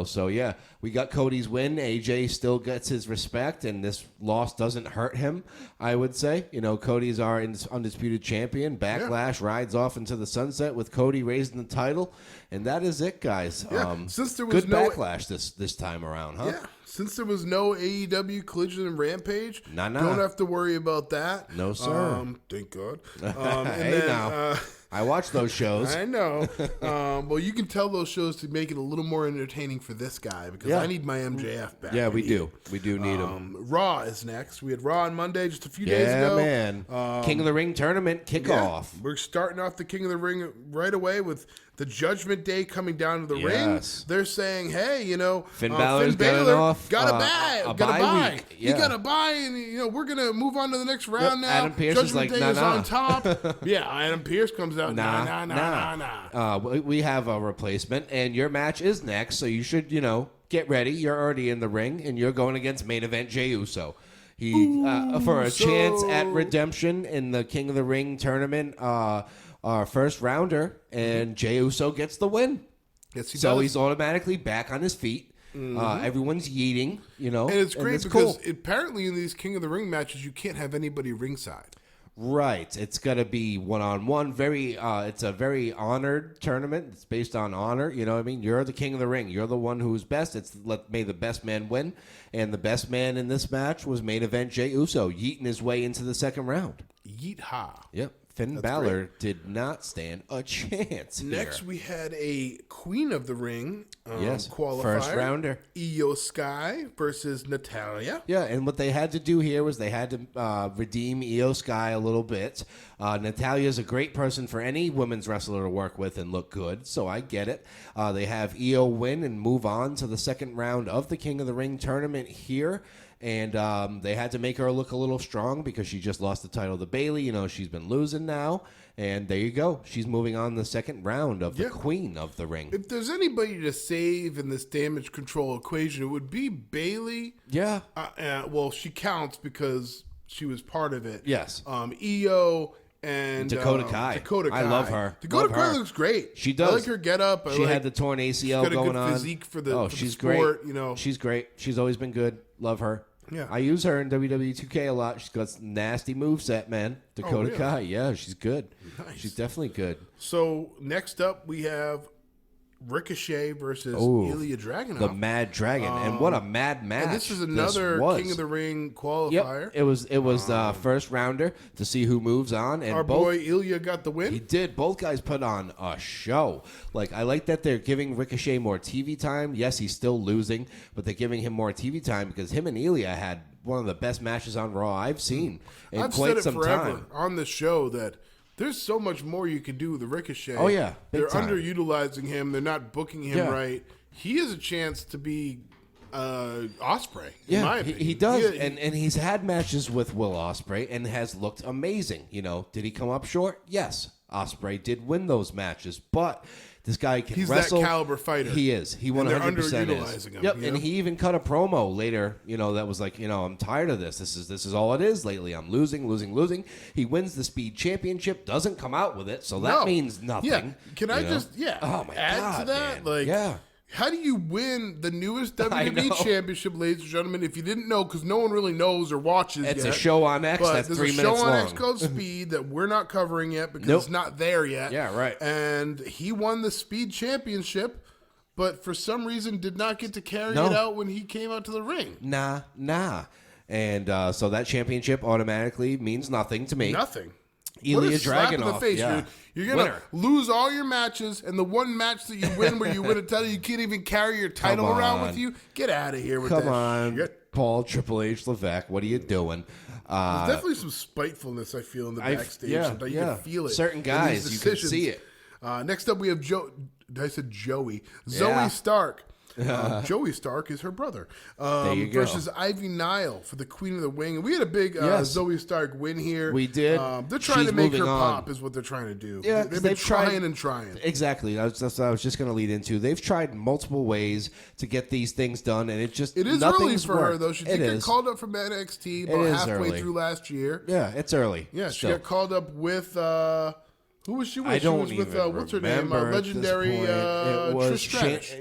So yeah, we got Cody's win. AJ still gets his respect, and this loss doesn't hurt him, I would say. Cody's our undisputed champion. Backlash rides off into the sunset with Cody raising the title, and that is it, guys. Yeah, since there was good no Backlash this time around, huh? Yeah, since there was no AEW Collision and Rampage, Nah. don't have to worry about that. No, sir. Thank God. Now. I watch those shows. I know. Well, you can tell those shows to make it a little more entertaining for this guy because I need my MJF back. Yeah, we do. We do need him. Raw is next. We had Raw on Monday just a few days ago. Yeah, man. King of the Ring tournament kickoff. We're starting off the King of the Ring right away with the Judgment Day coming down to the ring. They're saying, hey, Finn Balor's got a bye. week. He got a bye, and we're gonna move on to the next round now. Adam Pearce Judgment is Day is nah. on top. Yeah, Adam Pearce comes out. Nah. We have a replacement, and your match is next, so you should get ready. You're already in the ring, and you're going against main event Jey Uso. For a chance at redemption in the King of the Ring tournament, our first rounder, and Jey Uso gets the win. Yes, he so does. he's automatically back on his feet. Everyone's yeeting, And it's great because apparently in these King of the Ring matches, you can't have anybody ringside. Right. It's got to be one-on-one. It's a very honored tournament. It's based on honor. You know what I mean? You're the King of the Ring. You're the one who's best. May the best man win. And the best man in this match was main event Jey Uso, yeeting his way into the second round. Yeet-ha. Yep. Finn Balor did not stand a chance. Next, we had a Queen of the Ring qualifier. First rounder. Io Sky versus Natalya. Yeah, and what they had to do here was they had to redeem Io Sky a little bit. Natalya's a great person for any women's wrestler to work with and look good, so I get it. They have Io win and move on to the second round of the King of the Ring tournament here. And they had to make her look a little strong because she just lost the title to Bayley. She's been losing now. And there you go. She's moving on the second round of the Queen of the Ring. If there's anybody to save in this damage control equation, it would be Bayley. Yeah. Well, she counts because she was part of it. Yes. Io and Dakota Kai. I love her. Dakota Kai looks great. She does. I like her getup. She had the torn ACL going on. Physique for the she's sport, great. She's great. She's always been good. Love her. Yeah. I use her in WWE 2K a lot. She's got some nasty moveset, man. Dakota Kai. Yeah, she's good. Nice. She's definitely good. So next up we have Ricochet versus Ilya Dragunov. The Mad Dragon. And what a mad match. And this is another King of the Ring qualifier. Yep. It was first rounder to see who moves on. And our boy Ilya got the win. He did. Both guys put on a show. I like that they're giving Ricochet more TV time. Yes, he's still losing, but they're giving him more TV time because him and Ilya had one of the best matches on Raw I've seen in I've quite said some it forever time. on the show that there's so much more you could do with the Ricochet. Oh, yeah. They're time. underutilizing him. They're not booking him right. He has a chance to be Ospreay, in my opinion. He does. And he's had matches with Will Ospreay and has looked amazing. Did he come up short? Yes. Ospreay did win those matches, but this guy can wrestle. He's that caliber fighter. He is. He 100% they're underutilizing him. Yep, and he even cut a promo later, that was like, I'm tired of this. This is all it is lately. I'm losing. He wins the Speed Championship, doesn't come out with it, so that means nothing. Yeah. Can I just oh my add God, to that? man. How do you win the newest WWE Championship, ladies and gentlemen? If you didn't know, because no one really knows or watches it's yet. It's a show on X that's 3 minutes long. There's a show on X called Speed that we're not covering yet because it's not there yet. Yeah, right. And he won the Speed Championship, but for some reason did not get to carry it out when he came out to the ring. Nah. And so that championship automatically means nothing to me. Nothing. Ilya Dragunov in the face. Yeah. You're going to lose all your matches, and the one match that you win where you win a title, you can't even carry your title around with you. Get out of here with that Come on, shit. Paul Triple H Levesque. What are you doing? There's definitely some spitefulness I feel in the backstage. Sometimes you can feel it. Certain guys, you can see it. Next up, we have Zoe Stark. Joey Stark is her brother. There you go. Versus Ivy Nile for the Queen of the Ring. And we had a big Zoe Stark win here. We did. They're trying to make her pop is what they're trying to do. Yeah, they've been trying. Exactly. That's what I was just going to lead into. They've tried multiple ways to get these things done, and it is early for worked. her, though. She did get called up from NXT about halfway through last year. Yeah, it's early. Yeah, she got called up with... who was she with? I don't she was even with what's her name? Legendary Trish Stratus.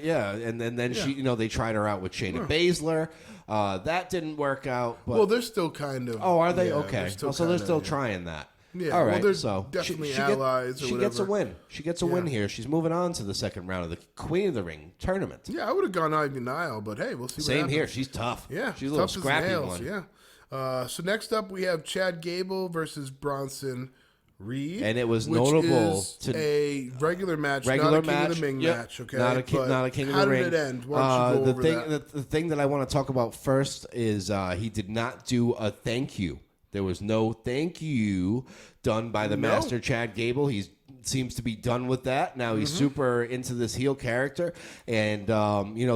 And then she, they tried her out with Shayna Baszler. That didn't work out. But, well, they're still kind of. Oh, are they? Okay. So they're still trying that. Yeah. All right. Well, they're so definitely allies. She gets a win. She gets a win here. She's moving on to the second round of the Queen of the Ring tournament. Yeah, I would have gone Ivy Nile, but hey, we'll see. What happens. Here. She's tough. Yeah, she's a little scrappy one. Yeah. So next up, we have Chad Gable versus Bronson Reed, and it was notable to a regular match, not a King of the Ring match. Okay, not a King of the Ring. How did it end? Why don't you go over that? The thing that I want to talk about first is he did not do a thank you. There was no thank you done by the master Chad Gable. He's seems to be done with that. Now he's super into this heel character. And,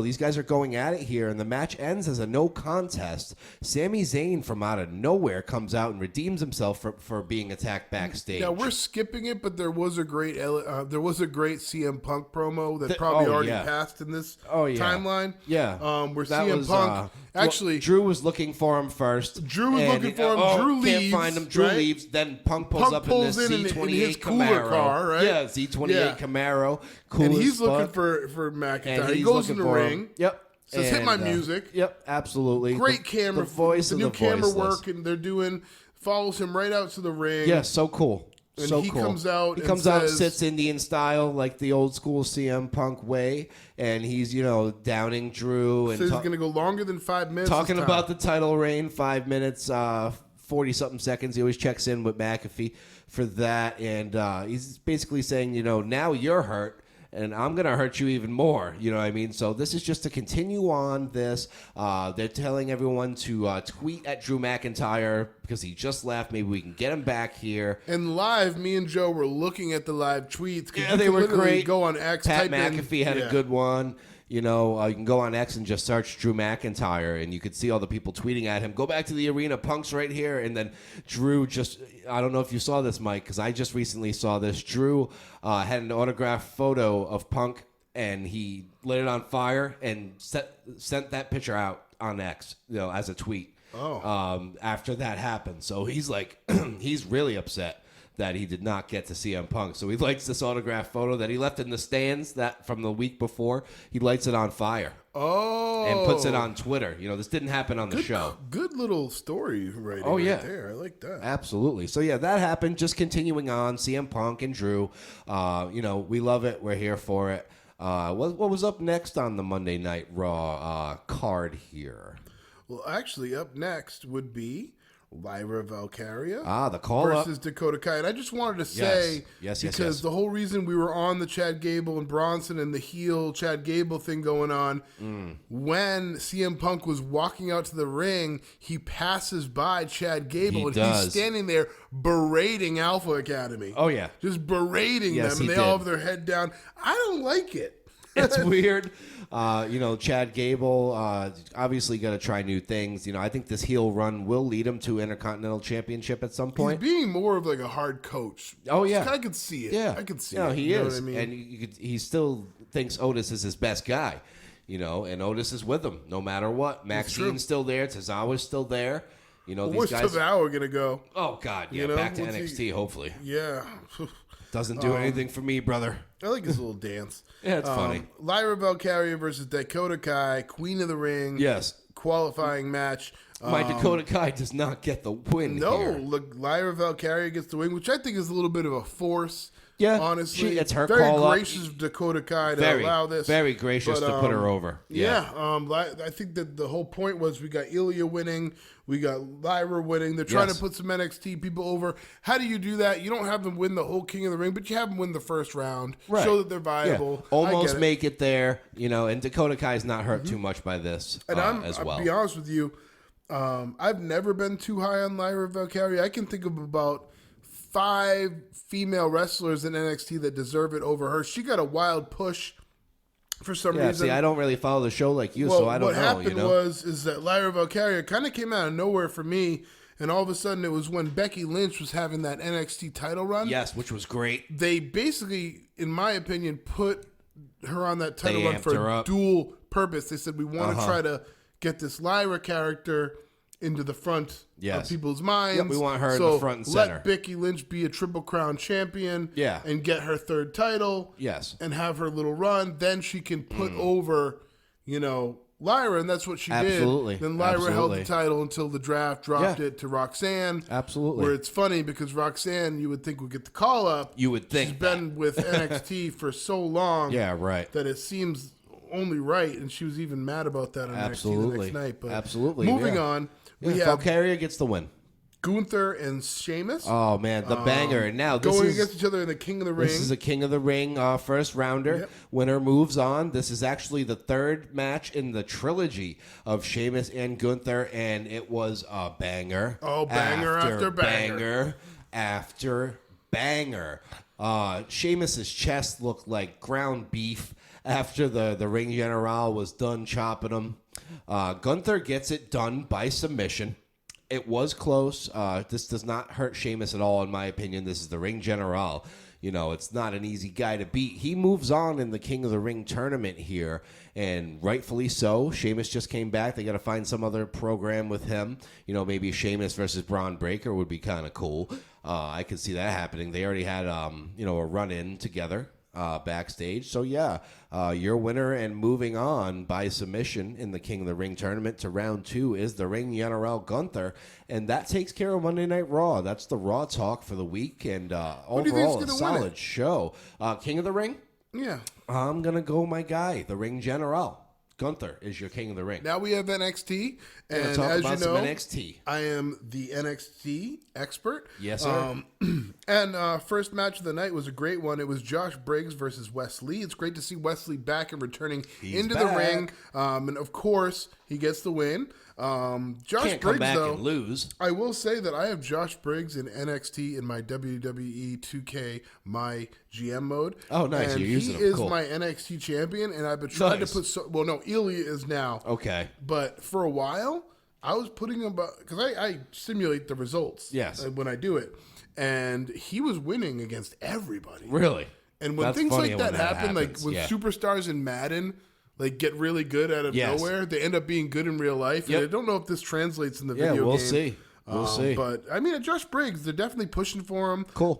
these guys are going at it here. And the match ends as a no contest. Sami Zayn from out of nowhere comes out and redeems himself for being attacked backstage. Now, we're skipping it, but there was a great CM Punk promo that probably already passed in this timeline. Yeah. Where CM Punk... Actually, Drew was looking for him first. Drew was looking for him. Drew leaves. Can't find him. Drew leaves. Then Punk pulls up in this Z28 his cooler Camaro. car, right? Yeah, Z28 Camaro. Cool and he's looking for McIntyre. He goes in the ring. Yep. Says, hit my music. Yep, absolutely. Great camera. The voice the of new the camera voiceless. work, and they're doing follows him right out to the ring. Yeah, so cool. And so he cool. comes out. He comes out, sits Indian style, like the old school CM Punk way, and he's downing Drew and says he's going to go longer than 5 minutes. Talking about the title reign, 5 minutes, 40-something seconds. He always checks in with McAfee for that, and he's basically saying, now you're hurt. And I'm going to hurt you even more. You know what I mean? So this is just to continue on this. They're telling everyone to tweet at Drew McIntyre because he just left. Maybe we can get him back here. And live, me and Joe were looking at the live tweets. Yeah, they were great. Go on X. Pat McAfee had a good one. You can go on X and just search Drew McIntyre, and you could see all the people tweeting at him. Go back to the arena. Punk's right here. And then Drew I don't know if you saw this, Mike, because I just recently saw this. Drew had an autographed photo of Punk, and he lit it on fire and sent that picture out on X, as a tweet. After that happened. So he's like, he's really upset that he did not get to CM Punk. So he lights this autograph photo that he left in the stands that from the week before. He lights it on fire. And puts it on Twitter. This didn't happen on the show. Good little story right there. I like that. Absolutely. So, that happened. Just continuing on, CM Punk and Drew. We love it. We're here for it. What was up next on the Monday Night Raw card here? Well, actually, up next would be Lyra Valkyria the call versus Dakota Kai. And I just wanted to say, because the whole reason we were on the Chad Gable and Bronson and the heel Chad Gable thing going on, when CM Punk was walking out to the ring, he passes by Chad Gable he's standing there berating Alpha Academy. Oh, yeah. Just berating them, and they all have their head down. I don't like it. It's weird. Chad Gable obviously going to try new things. I think this heel run will lead him to Intercontinental Championship at some point. He's being more of like a hard coach. Oh, yeah. I could see it. Yeah. I could see it. He is. What I mean? And he still thinks Otis is his best guy. And Otis is with him no matter what. Maxine's still there. Tozawa's still there. Where's Tozawa going to go? Oh, God. Yeah, back to NXT, hopefully. Yeah. Doesn't do anything for me, brother. I like his little dance. Yeah, it's funny. Lyra Valkyria versus Dakota Kai, Queen of the Ring. Yes. Qualifying match. My Dakota Kai does not get the win here. Look, Lyra Valkyria gets the win, which I think is a little bit of a force. Yeah, honestly, it's her very call gracious of Dakota Kai to allow this. Very gracious to put her over. Yeah, I think that the whole point was we got Ilya winning, we got Lyra winning. They're trying to put some NXT people over. How do you do that? You don't have them win the whole King of the Ring, but you have them win the first round. Right. Show that they're viable. Yeah. Almost make it there, and Dakota Kai's not hurt too much by this as well. I'll be honest with you, I've never been too high on Lyra Valkyria. I can think of about 5 female wrestlers in NXT that deserve it over her. She got a wild push for some reason. See, I don't really follow the show like you, so I don't know. What happened is that Lyra Valkyria kind of came out of nowhere for me, and all of a sudden it was when Becky Lynch was having that NXT title run. Yes, which was great. They basically, in my opinion, put her on that title run for a dual purpose. They said, we want to try to get this Lyra character into the front of people's minds. Yep, we want her in the front and center. Let Becky Lynch be a Triple Crown champion and get her 3rd title and have her little run. Then she can put over, Lyra, and that's what she did. Then Lyra held the title until the draft dropped it to Roxanne. Absolutely. Where it's funny because Roxanne, you would think, would get the call up. You would think. She's been with NXT for so long. Yeah, right. That it seems only right, and she was even mad about that on NXT the next night. But absolutely. Moving on. We have Valkyria gets the win. Gunther and Sheamus. Oh, man, the banger. And now this going against each other in the King of the Ring. This is a King of the Ring first rounder. Yep. Winner moves on. This is actually the 3rd match in the trilogy of Sheamus and Gunther, and it was a banger. Oh, banger after banger. after banger. Sheamus's chest looked like ground beef after the ring general was done chopping him. Gunther gets it done by submission. It was close. This does not hurt Sheamus at all, in my opinion. This is the ring general. You know, it's not an easy guy to beat. He moves on in the King of the Ring tournament here, and rightfully so. Sheamus just came back. They got to find some other program with him. You know, maybe Sheamus versus Braun Breaker would be kind of cool. I could see that happening. They already had, a run-in together backstage. So, yeah, your winner and moving on by submission in the King of the Ring tournament to round 2 is the ring general Gunther. And that takes care of Monday Night Raw. That's the Raw talk for the week. And overall, a solid show. King of the Ring? Yeah. I'm going to go my guy, the ring general. Gunther is your King of the Ring. Now we have NXT, and as you know, NXT. I am the NXT expert. Yes, sir. And first match of the night was a great one. It was Josh Briggs versus Wes Lee. It's great to see Wes Lee back and returning into the ring. And of course, he gets the win. Josh Can't Briggs, come back though, and lose. I will say that I have Josh Briggs in NXT in my WWE 2K my GM mode. Oh, nice. And you're using he him. is Cool. my NXT champion, and I've been trying to put Ilya is now. Okay. But for a while, I was putting him because I simulate the results. Yes. When I do it, and he was winning against everybody. Really? And when That's things funny like that happen, happens. like when superstars in Madden get really good out of nowhere, they end up being good in real life. Yep. And I don't know if this translates in the video game. Yeah, we'll see. We'll see. But I mean, at Josh Briggs, they're definitely pushing for him. Cool.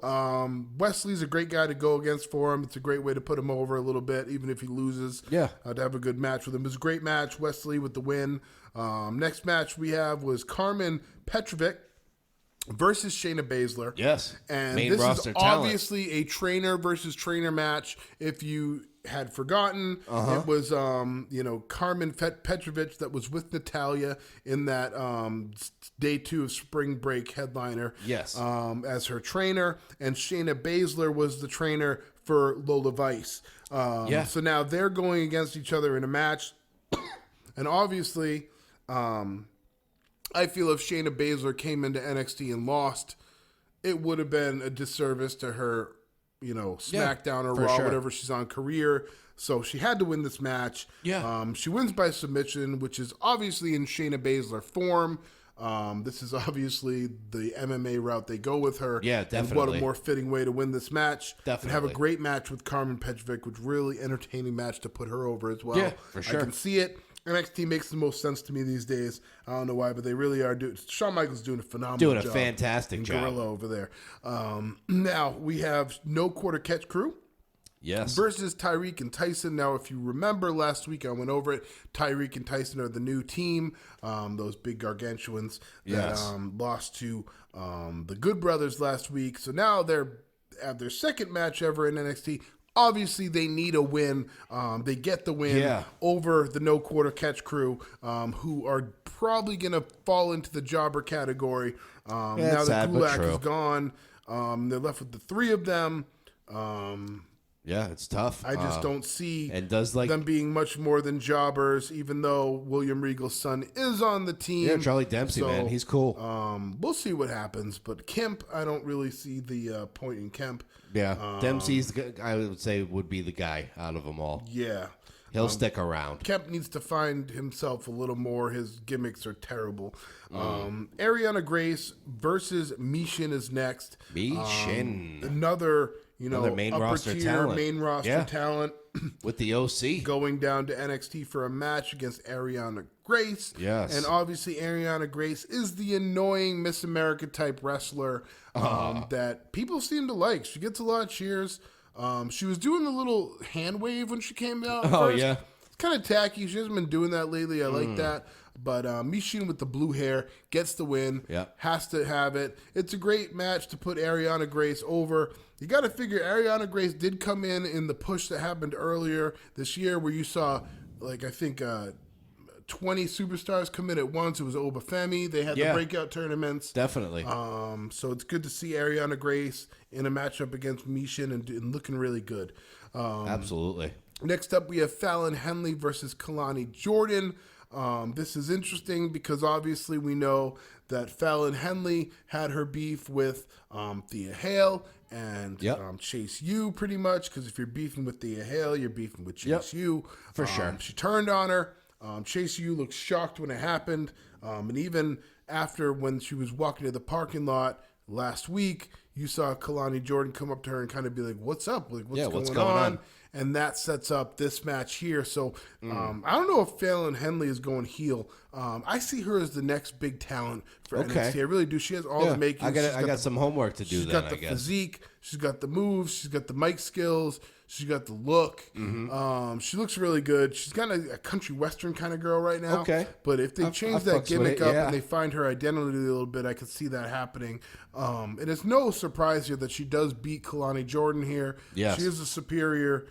Wesley's a great guy to go against for him. It's a great way to put him over a little bit, even if he loses. Yeah. To have a good match with him. It was a great match. Wesley with the win. Next match we have was Carmen Petrovic versus Shayna Baszler. Yes. And Main this roster is talent. obviously a trainer versus trainer match. If you had forgotten, it was Carmen Petrovic that was with Natalia in that day 2 of spring break headliner. Yes. As her trainer, and Shayna Baszler was the trainer for Lola Vice. So now they're going against each other in a match, and obviously, I feel if Shayna Baszler came into NXT and lost, it would have been a disservice to her, SmackDown or Raw, whatever she's on career. So she had to win this match. Yeah. She wins by submission, which is obviously in Shayna Baszler form. This is obviously the MMA route they go with her. Yeah, definitely. And what a more fitting way to win this match. Definitely. And have a great match with Carmen Petrovic, which really entertaining match to put her over as well. Yeah, for sure. I can see it. NXT makes the most sense to me these days. I don't know why, but they really are doing. Shawn Michaels doing a phenomenal job. Doing a fantastic job. Gorilla over there. Now we have No Quarter Catch Crew. Yes. Versus Tyreek and Tyson. Now, if you remember last week, I went over it. Tyreek and Tyson are the new team. Those big gargantuans that lost to the Good Brothers last week. So now they're at their second match ever in NXT. Obviously, they need a win. They get the win over the No Quarter Catch Crew, who are probably going to fall into the jobber category. Now that Gulak is gone, they're left with the 3 of them. Yeah, it's tough. I just don't see them being much more than jobbers, even though William Regal's son is on the team. Yeah, Charlie Dempsey, man. He's cool. We'll see what happens. But Kemp, I don't really see the point in Kemp. Yeah, Dempsey's, I would say, would be the guy out of them all. Yeah. He'll stick around. Kemp needs to find himself a little more. His gimmicks are terrible. Ariana Grace versus Mishin is next. Mishin. Another main upper roster tier, talent. main roster talent. With the OC. Going down to NXT for a match against Ariana Grace. Yes. And obviously Ariana Grace is the annoying Miss America type wrestler that people seem to like. She gets a lot of cheers. She was doing the little hand wave when she came out first. Yeah. It's kind of tacky. She hasn't been doing that lately. I like that. But Mishin with the blue hair gets the win. Yeah. Has to have it. It's a great match to put Ariana Grace over. You got to figure Ariana Grace did come in the push that happened earlier this year where you saw, 20 superstars come in at once. It was Obafemi. They had the breakout tournaments. Definitely. So it's good to see Ariana Grace in a matchup against Mishin and looking really good. Absolutely. Next up, we have Fallon Henley versus Kalani Jordan. This is interesting because obviously we know that Fallon Henley had her beef with Thea Hale and Chase U pretty much, because if you're beefing with Thea Hale, you're beefing with Chase U. For sure. She turned on her. Chase U looked shocked when it happened. And even after when she was walking to the parking lot last week, you saw Kalani Jordan come up to her and kind of be like, what's up? Like, what's going on? And that sets up this match here. So I don't know if Fallon Henley is going heel. I see her as the next big talent for NXT. I really do. She has all the makings. I got some homework to do. She's got the physique. She's got the moves. She's got the mic skills. She's got the look. She looks really good. She's kind of a country western kind of girl right now. Okay. But if they change that gimmick up and they find her identity a little bit, I could see that happening. And it's no surprise here that she does beat Kalani Jordan here. Yes. She is a superior,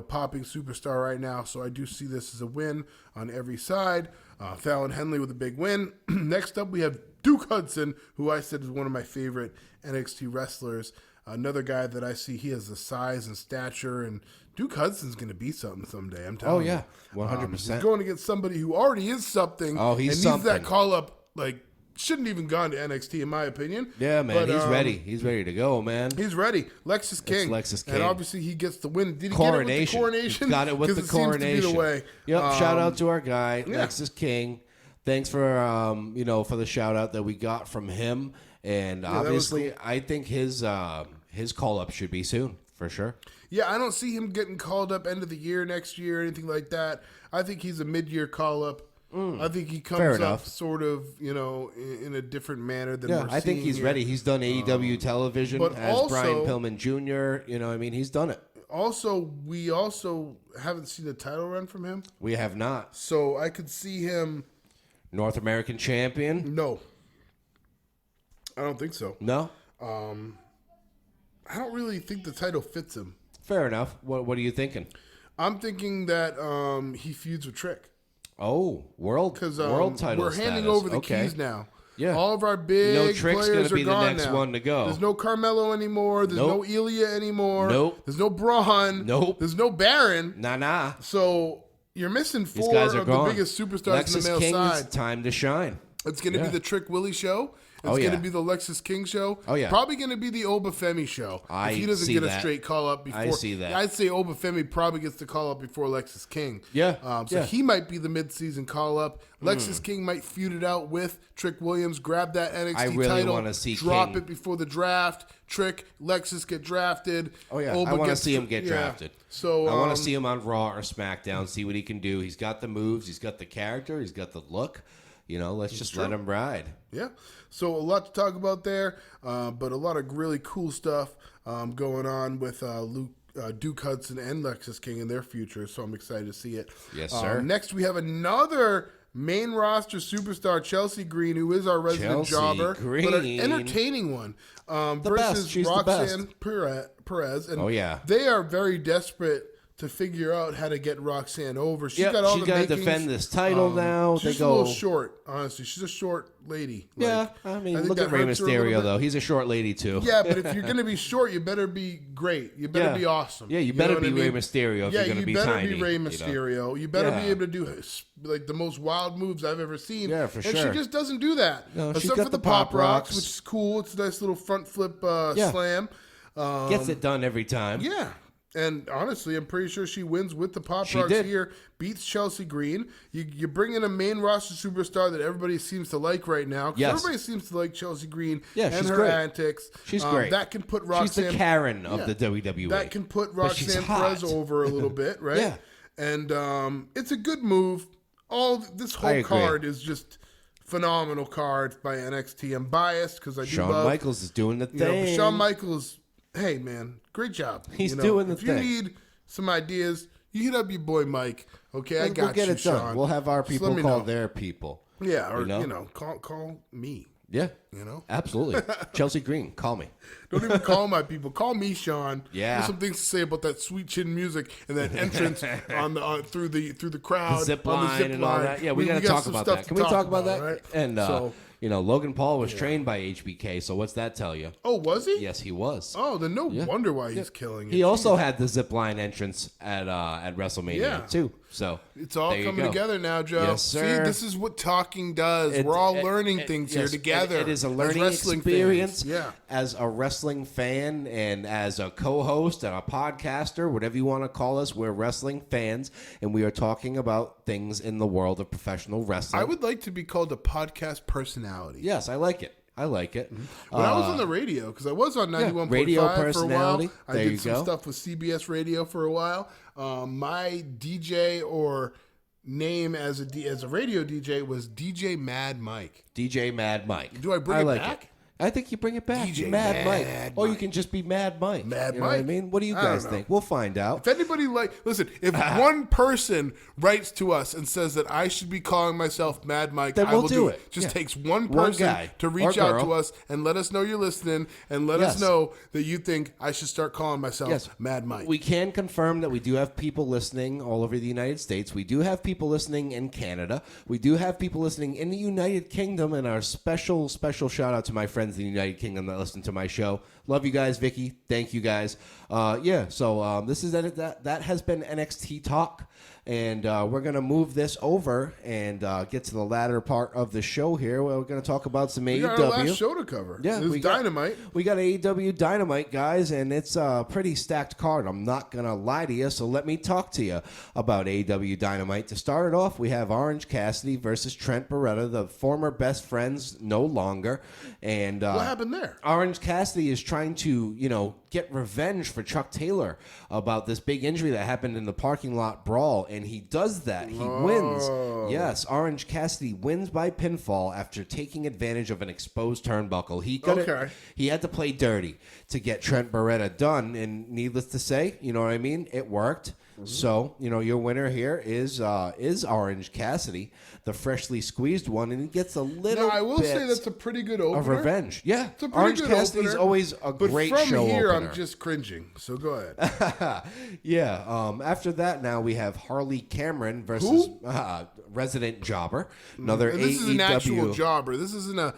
popping superstar right now. So I do see this as a win on every side. Fallon Henley with a big win. Next up, we have Duke Hudson, who I said is one of my favorite NXT wrestlers. Another guy that I see, he has the size and stature, and Duke Hudson's going to be something someday. I'm telling you. 100%. He's going against somebody who already is something. Oh, he's and something. needs that call up. Like, shouldn't even gone to NXT in my opinion. Yeah, man, he's ready. He's ready to go, man. He's ready. Lexus King. Lexus King. And obviously he gets the win. Did he Coronation. get it with the coronation? He's got it with the coronation. Seems to be the way. Yep. Shout out to our guy, Lexus King. Thanks for for the shout out that we got from him. And obviously, cool. I think his call up should be soon for sure. Yeah, I don't see him getting called up end of the year next year or anything like that. I think he's a mid-year call up. I think he comes up sort of, in a different manner than we're seeing. I think he's here. ready. He's done AEW television as also, Brian Pillman Jr. He's done it. Also, we also haven't seen a title run from him. We have not. So I could see him North American champion. No, I don't think so. No. I don't really think the title fits him. Fair enough. What are you thinking? I'm thinking that he feuds with Trick. Oh, world title. We're handing over the keys now. Yeah. All of our big Trick's players gonna be are gone the next now. one to go. There's no Carmelo anymore. There's no Ilya anymore. Nope. There's no Braun. Nope. There's no Baron. Nah. So you're missing four These guys are of gone. the biggest superstars Lexus in the male King side. Is time to shine. It's going to be the Trick Willie show. It's going to be the Lexus King show. Oh, yeah. Probably going to be the Obafemi show. If he doesn't get a straight call up before. I see that. I'd say Obafemi probably gets the call up before Lexus King. Yeah. So he might be the mid-season call up. Lexus King might feud it out with Trick Williams, grab that NXT I really title, want to see drop King. it before the draft. Trick, Lexus get drafted. Oh, yeah. Oba I want to see him get drafted. So I want to see him on Raw or SmackDown, see what he can do. He's got the moves. He's got the character. He's got the look. Let's just let him ride. Yeah. So a lot to talk about there, but a lot of really cool stuff going on with Duke Hudson and Lexus King in their future. So I'm excited to see it. Yes, sir. Next, we have another main roster superstar, Chelsea Green, who is our resident jobber, but an entertaining one, versus Roxanne Perez. And they are very desperate to figure out how to get Roxanne over. She's got all the makings. She's got to defend this title now. She's a little short, honestly. She's a short lady. Yeah, look at Rey Mysterio, though. He's a short lady, too. Yeah, but if you're going to be short, you better be great. You better be awesome. Yeah, you better be Rey Mysterio if you're going to be tiny. Yeah, you better be Rey Mysterio. You better be able to do the most wild moves I've ever seen. Yeah, for sure. And she just doesn't do that. No, except for the Pop Rocks, which is cool. It's a nice little front flip slam. Gets it done every time. Yeah. And honestly, I'm pretty sure she wins with the Pop Rocks here, beats Chelsea Green. You bring in a main roster superstar that everybody seems to like right now. Because everybody seems to like Chelsea Green and her antics. She's great. That can put Roxanne... She's the Karen of the WWE. That can put Roxanne Perez over a little bit, right? Yeah. And it's a good move. This whole card is just phenomenal card by NXT. I'm biased because I do love... Shawn Michaels is doing the thing. Shawn Michaels... Hey, man, great job. He's doing the thing. If you need some ideas, you hit up your boy Mike. Okay, I got we'll get you, it done. Sean. We'll have our people call their people. Yeah, or, call me. Yeah. Absolutely. Chelsea Green, call me. Don't even call my people. Call me, Sean. Yeah. There's some things to say about that sweet chin music and that entrance through the crowd. The zip line and all that. Yeah, we got to talk about that. Can we talk about that? Right? And, Logan Paul was trained by HBK, so what's that tell you? Oh, was he? Yes, he was. Oh, then wonder why he's killing it. He also had the zip line entrance at WrestleMania, too. So it's all there you coming go. together now, Joe. Yes, sir. See, this is what talking does. We're all learning things here yes, together. It is a as learning wrestling experience. fans. Yeah. As a wrestling fan and as a co-host and a podcaster, whatever you want to call us, we're wrestling fans, and we are talking about things in the world of professional wrestling. I would like to be called a podcast personality. Yes, I like it. I like it. When I was on the radio, because I was on 91.5 radio for a while. personality. I There did you some go. stuff with CBS Radio for a while. My DJ or name as a radio DJ was DJ Mad Mike. DJ Mad Mike. Do I bring it back? I think you bring it back. DJ Mad Mike. Mad Or you Mike. can just be Mad Mike. Mad you know what I Mike? mean? What do you I don't guys know. think? We'll find out. If anybody listen, if one person writes to us and says that I should be calling myself Mad Mike, Then I we'll will do do it. it. Just Yeah. takes one One person guy to or reach out girl. to us and let us know you're listening and let Yes. us know that you think I should start calling myself Yes. Mad Mike. We can confirm that we do have people listening all over the United States. We do have people listening in Canada. We do have people listening in the United Kingdom. And our special shout out to my friends in the United Kingdom that listen to my show. Love you guys, Vicky. Thank you guys. So this is that has been NXT Talk. And we're going to move this over and get to the latter part of the show here. We're going to talk about some we AEW. got our last show to cover. Yeah, It was Dynamite. We got AEW Dynamite, guys, and it's a pretty stacked card. I'm not going to lie to you, so let me talk to you about AEW Dynamite. To start it off, we have Orange Cassidy versus Trent Beretta, the former best friends, no longer. And What happened there? Orange Cassidy is trying to, get revenge for Chuck Taylor about this big injury that happened in the parking lot brawl, and he does that. He wins. Yes, Orange Cassidy wins by pinfall after taking advantage of an exposed turnbuckle. He had to play dirty to get Trent Beretta done, and needless to say, you know what I mean? It worked. So, your winner here is Orange Cassidy, the freshly squeezed one, and he gets a little No, I will bit say that's a pretty good opener. of revenge. Yeah, It's a pretty Orange good Cassidy's opener, always a great but from show here, opener. I'm just cringing. So go ahead. Yeah. After that, now we have Harley Cameron versus Resident Jobber. Another And this AEW. is an actual jobber. This isn't a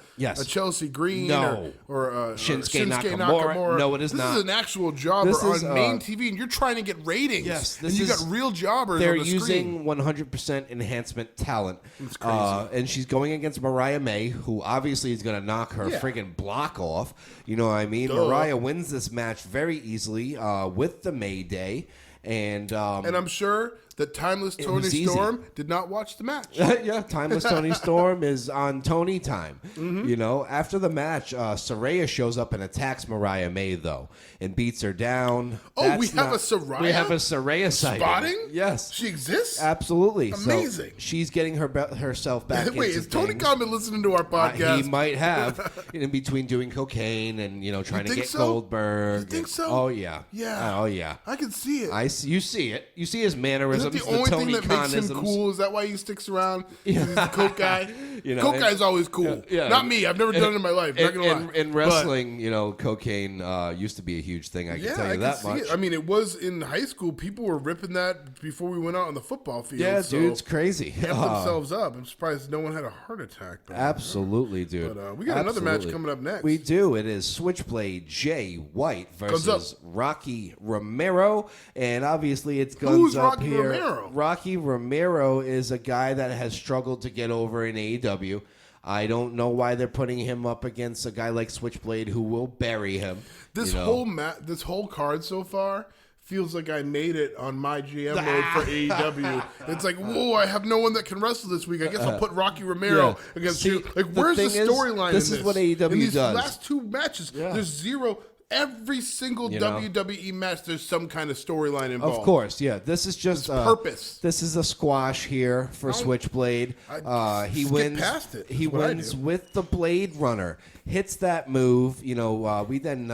Chelsea Green No. or Shinsuke Shinsuke Nakamura. No, it is this not. This is an actual jobber This is, on main TV, and you're trying to get ratings. Yes, and this you is- got real jobbers They're on the using screen. 100% enhancement talent. It's crazy. And she's going against Mariah May, who obviously is going to knock her friggin' block off. You know what I mean? Duh. Mariah wins this match very easily with the Mayday. And I'm sure that Timeless Tony was easy. Storm did not watch the match. yeah, Timeless Tony Storm is on Tony time. Mm-hmm. After the match, Saraya shows up and attacks Mariah May, though, and beats her down. Oh, we have a Saraya? We have a Saraya sighting. Spotting? Yes. She exists? Absolutely. Amazing. So she's getting herself back Wait, into is Tony things. Khan been listening to our podcast? He might have, in between doing cocaine and, trying to think get so? Goldberg. You think so? Oh, yeah. Yeah. Oh, yeah. I can see it. You see it. You see his Is mannerisms, that the only Tony thing that makes him Khanisms. cool? Is that why he sticks around? He's the coke guy. Coke and- guy's always cool. Yeah. Not me. I've never done it in my life. Not gonna lie. In wrestling, cocaine used to be a huge thing. I can tell you that much. It. I mean, it was in high school. People were ripping that before we went out on the football field. Yeah, so dude, it's crazy. Amped themselves up. I'm surprised no one had a heart attack. Though. Absolutely, dude. But we got another match coming up next. We do. It is Switchblade Jay White Guns up. versus Rocky Romero, and obviously it's guns Who's up Rocky here. Romero? Rocky Romero is a guy that has struggled to get over in AEW. I don't know why they're putting him up against a guy like Switchblade who will bury him. This whole card so far feels like I made it on my GM mode for AEW. It's like, whoa, I have no one that can wrestle this week. I guess I'll put Rocky Romero against you. Like, where's the thing is, storyline in this? this is what AEW in these does. last two matches, there's zero. Every single WWE match, there's some kind of storyline involved. Of course, yeah. This is just purpose. This is a squash here for Switchblade. He skip wins. past it, He is what I wins do. with the Blade Runner. Hits that move. We then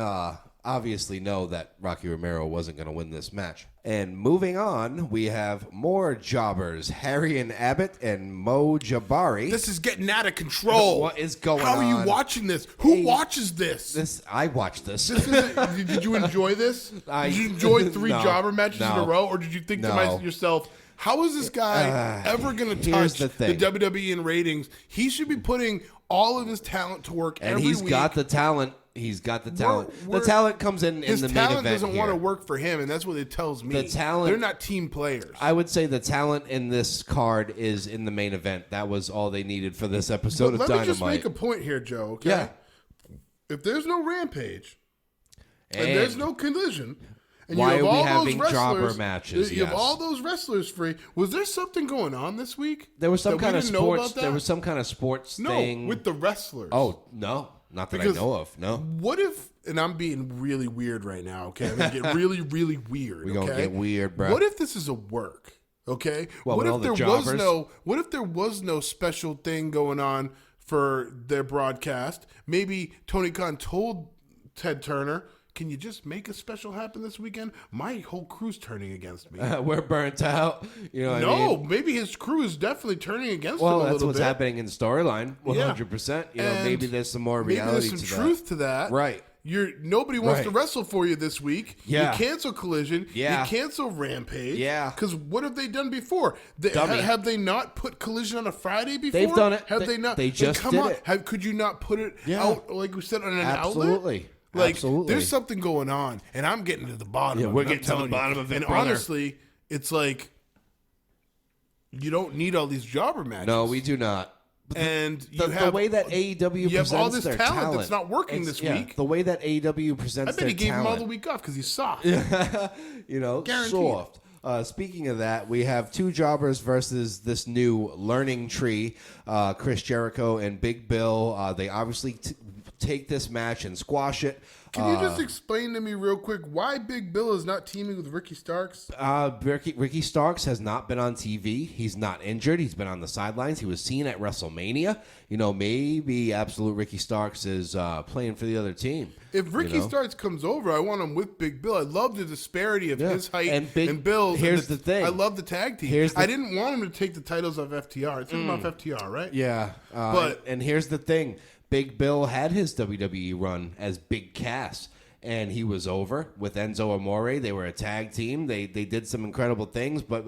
obviously know that Rocky Romero wasn't going to win this match. And moving on, we have more jobbers: Harry and Abbott and Mo Jabari. This is getting out of control. What is going How on? are you watching this? Who watches this? I watched this. Did you enjoy this? Did you enjoy three No, jobber matches in a no, row? Or did you think to no. yourself, how is this guy ever going to here's touch the the thing. WWE in ratings? He should be putting all of his talent to work And every he's week. got the talent. He's got the talent. The talent comes in his the main event. talent doesn't here. want to work for him, and that's what it tells me. The talent- They're not team players. I would say the talent in this card is in the main event. That was all they needed for this episode of Let Dynamite. me just make a point here, Joe. Okay? Yeah. If there's no Rampage and And there's no Collision, and why you have are we all having those jobber wrestlers, matches? You have Yes. all those wrestlers free. Was there something going on this week? There was some that we kind of didn't know sports. about that? There was some kind of sports thing. with the wrestlers. Oh no, not that Because I know of. No, What if? And I'm being really weird right now. Okay, I'm gonna get really, really weird. we gonna okay? get weird, bro. What if this is a work? Okay. What, What with if all the there was jobbers? no? What if there was no special thing going on for their broadcast? Maybe Tony Khan told Ted Turner, "Can you just make a special happen this weekend? My whole crew's turning against me." We're burnt out. You know what I No, mean? maybe his crew is definitely turning against Well, him a that's little what's bit. happening in the storyline. 100%. You know, And maybe there's some more maybe reality there's some to truth to that. Right. Nobody wants Right. to wrestle for you this week. Yeah. You cancel Collision. Yeah. You cancel Rampage. Yeah. Because what have they done before? Dummy. Have they not put Collision on a Friday before? They've done it. Have they not? They just come did on. it. Could you not put it Yeah. out, like we said, on an outlet? Absolutely. Like, Absolutely. there's something going on, and I'm getting to the bottom Yeah, of it. we're I'm getting to the telling you. bottom of it, And brother. honestly, it's like, you don't need all these jobber matches. No, we do not. And The way that AEW you have presents all this their talent that's not working It's- this week. The way that AEW I presents bet he their gave him all the talent, week off because he's soft. you know, Guaranteed. soft. Speaking of that, we have two jobbers versus this new learning tree, Chris Jericho and Big Bill. They obviously take this match and squash it. Can you just explain to me real quick why Big Bill is not teaming with Ricky Starks? Ricky Starks has not been on TV. He's not injured. He's been on the sidelines. He was seen at WrestleMania. You know, maybe Absolute Ricky Starks is playing for the other team. If Ricky you know? Starks comes over, I want him with Big Bill. I love the disparity of his height And and Bill's. here's the thing. I love the tag team. I didn't want him to take the titles off FTR. It's him off FTR, right? Yeah, But- and here's the thing: Big Bill had his WWE run as Big Cass, and he was over with Enzo Amore. They were a tag team. They did some incredible things, but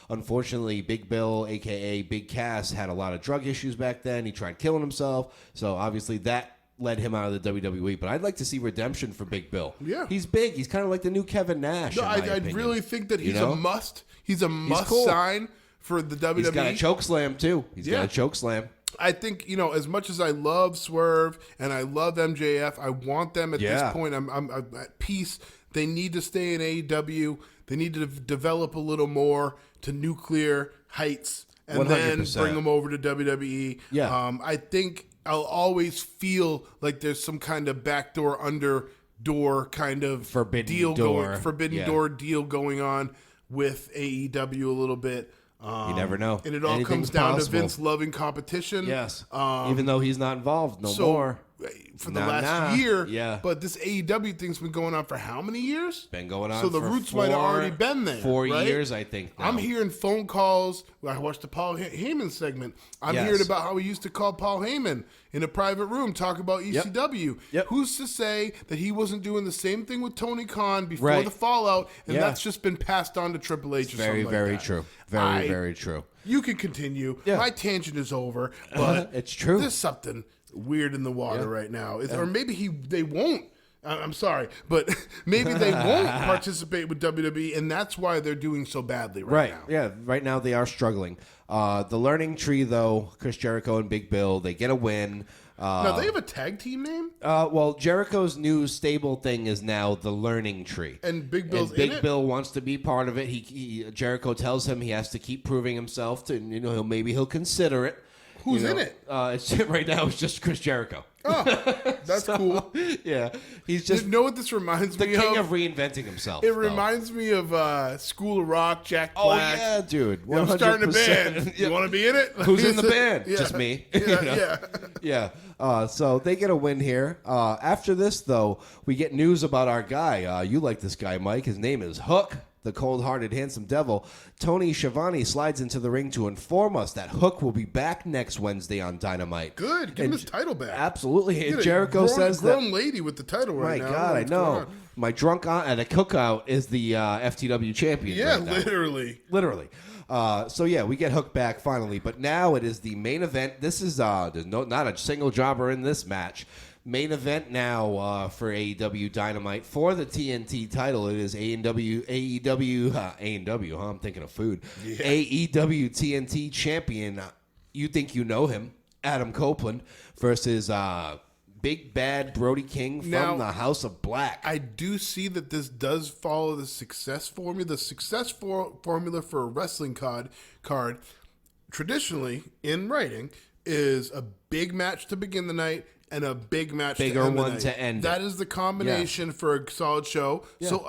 unfortunately, Big Bill, aka Big Cass, had a lot of drug issues back then. He tried killing himself, so obviously that led him out of the WWE. But I'd like to see redemption for Big Bill. Yeah. He's big. He's kind of like the new Kevin Nash. No, in my I opinion. really think that You he's know? a must. He's a must cool. sign for the WWE. He's got a choke slam too. He's got Yeah. a choke slam. I think, as much as I love Swerve and I love MJF, I want them at Yeah. this point. I'm at peace. They need to stay in AEW. They need to develop a little more to nuclear heights and 100%. then bring them over to WWE. Yeah. I think I'll always feel like there's some kind of backdoor, under door kind of Forbidden deal door. forbidden Yeah. door deal going on with AEW a little bit. You never know. And it all Anything's comes down possible. to Vince loving competition. Yes. Even though he's not involved no So, more. for the Nah, last nah. year. Yeah. But this AEW thing's been going on for how many years? Been going on So the for roots might have already been there. 4 right? years, I think. Now. I'm hearing phone calls. I watched the Paul Heyman segment. I'm Yes. hearing about how he used to call Paul Heyman in a private room, talk about ECW. Yep. Who's to say that he wasn't doing the same thing with Tony Khan before Right. the fallout, and Yeah. that's just been passed on to Triple H or Very, something like very that? true. Very, very true. You can continue. Yeah. My tangent is over, but It's true. There's something weird in the water right now. Or maybe they won't. I'm sorry, but maybe they won't participate with WWE, and that's why they're doing so badly right now. Yeah, right now they are struggling. The learning tree, though, Chris Jericho and Big Bill, they get a win. Now, they have a tag team name? Well, Jericho's new stable thing is now the learning tree. And Big Bill's Big in it? Bill wants to be part of it. Jericho tells him he has to keep proving himself to, maybe he'll consider it. Who's in it? Right now it's just Chris Jericho. Oh, that's cool. Yeah, he's just You know what this reminds the me king of? of reinventing himself. It though. reminds me of School of Rock, Jack Oh Black. yeah, dude. Yeah, I'm starting a 100%. band. You want to be in it? Who's in the band? Yeah. Just me. Yeah, yeah. Yeah. So they get a win here. After this, though, we get news about our guy. You like this guy, Mike. His name is Hook, the cold-hearted handsome devil, Tony Schiavone slides into the ring to inform us that Hook will be back next Wednesday on Dynamite. Good. Give him his title back. Absolutely. And Jericho says that... grown lady with the title right now. My God, I know. My drunk aunt at a cookout is the FTW champion. Yeah, right now. literally. So yeah, we get Hook back finally, but now it is the main event. This is not a single jobber in this match. Main event now for AEW Dynamite for the TNT title. It is AEW. I'm thinking of food. Yeah. AEW TNT champion. You think you know him, Adam Copeland versus Big Bad Brody King from the House of Black. I do see that this does follow the success formula. The success formula for a wrestling card, traditionally in writing, is a big match to begin the night and a big match to end. That is the combination for a solid show. Yeah. So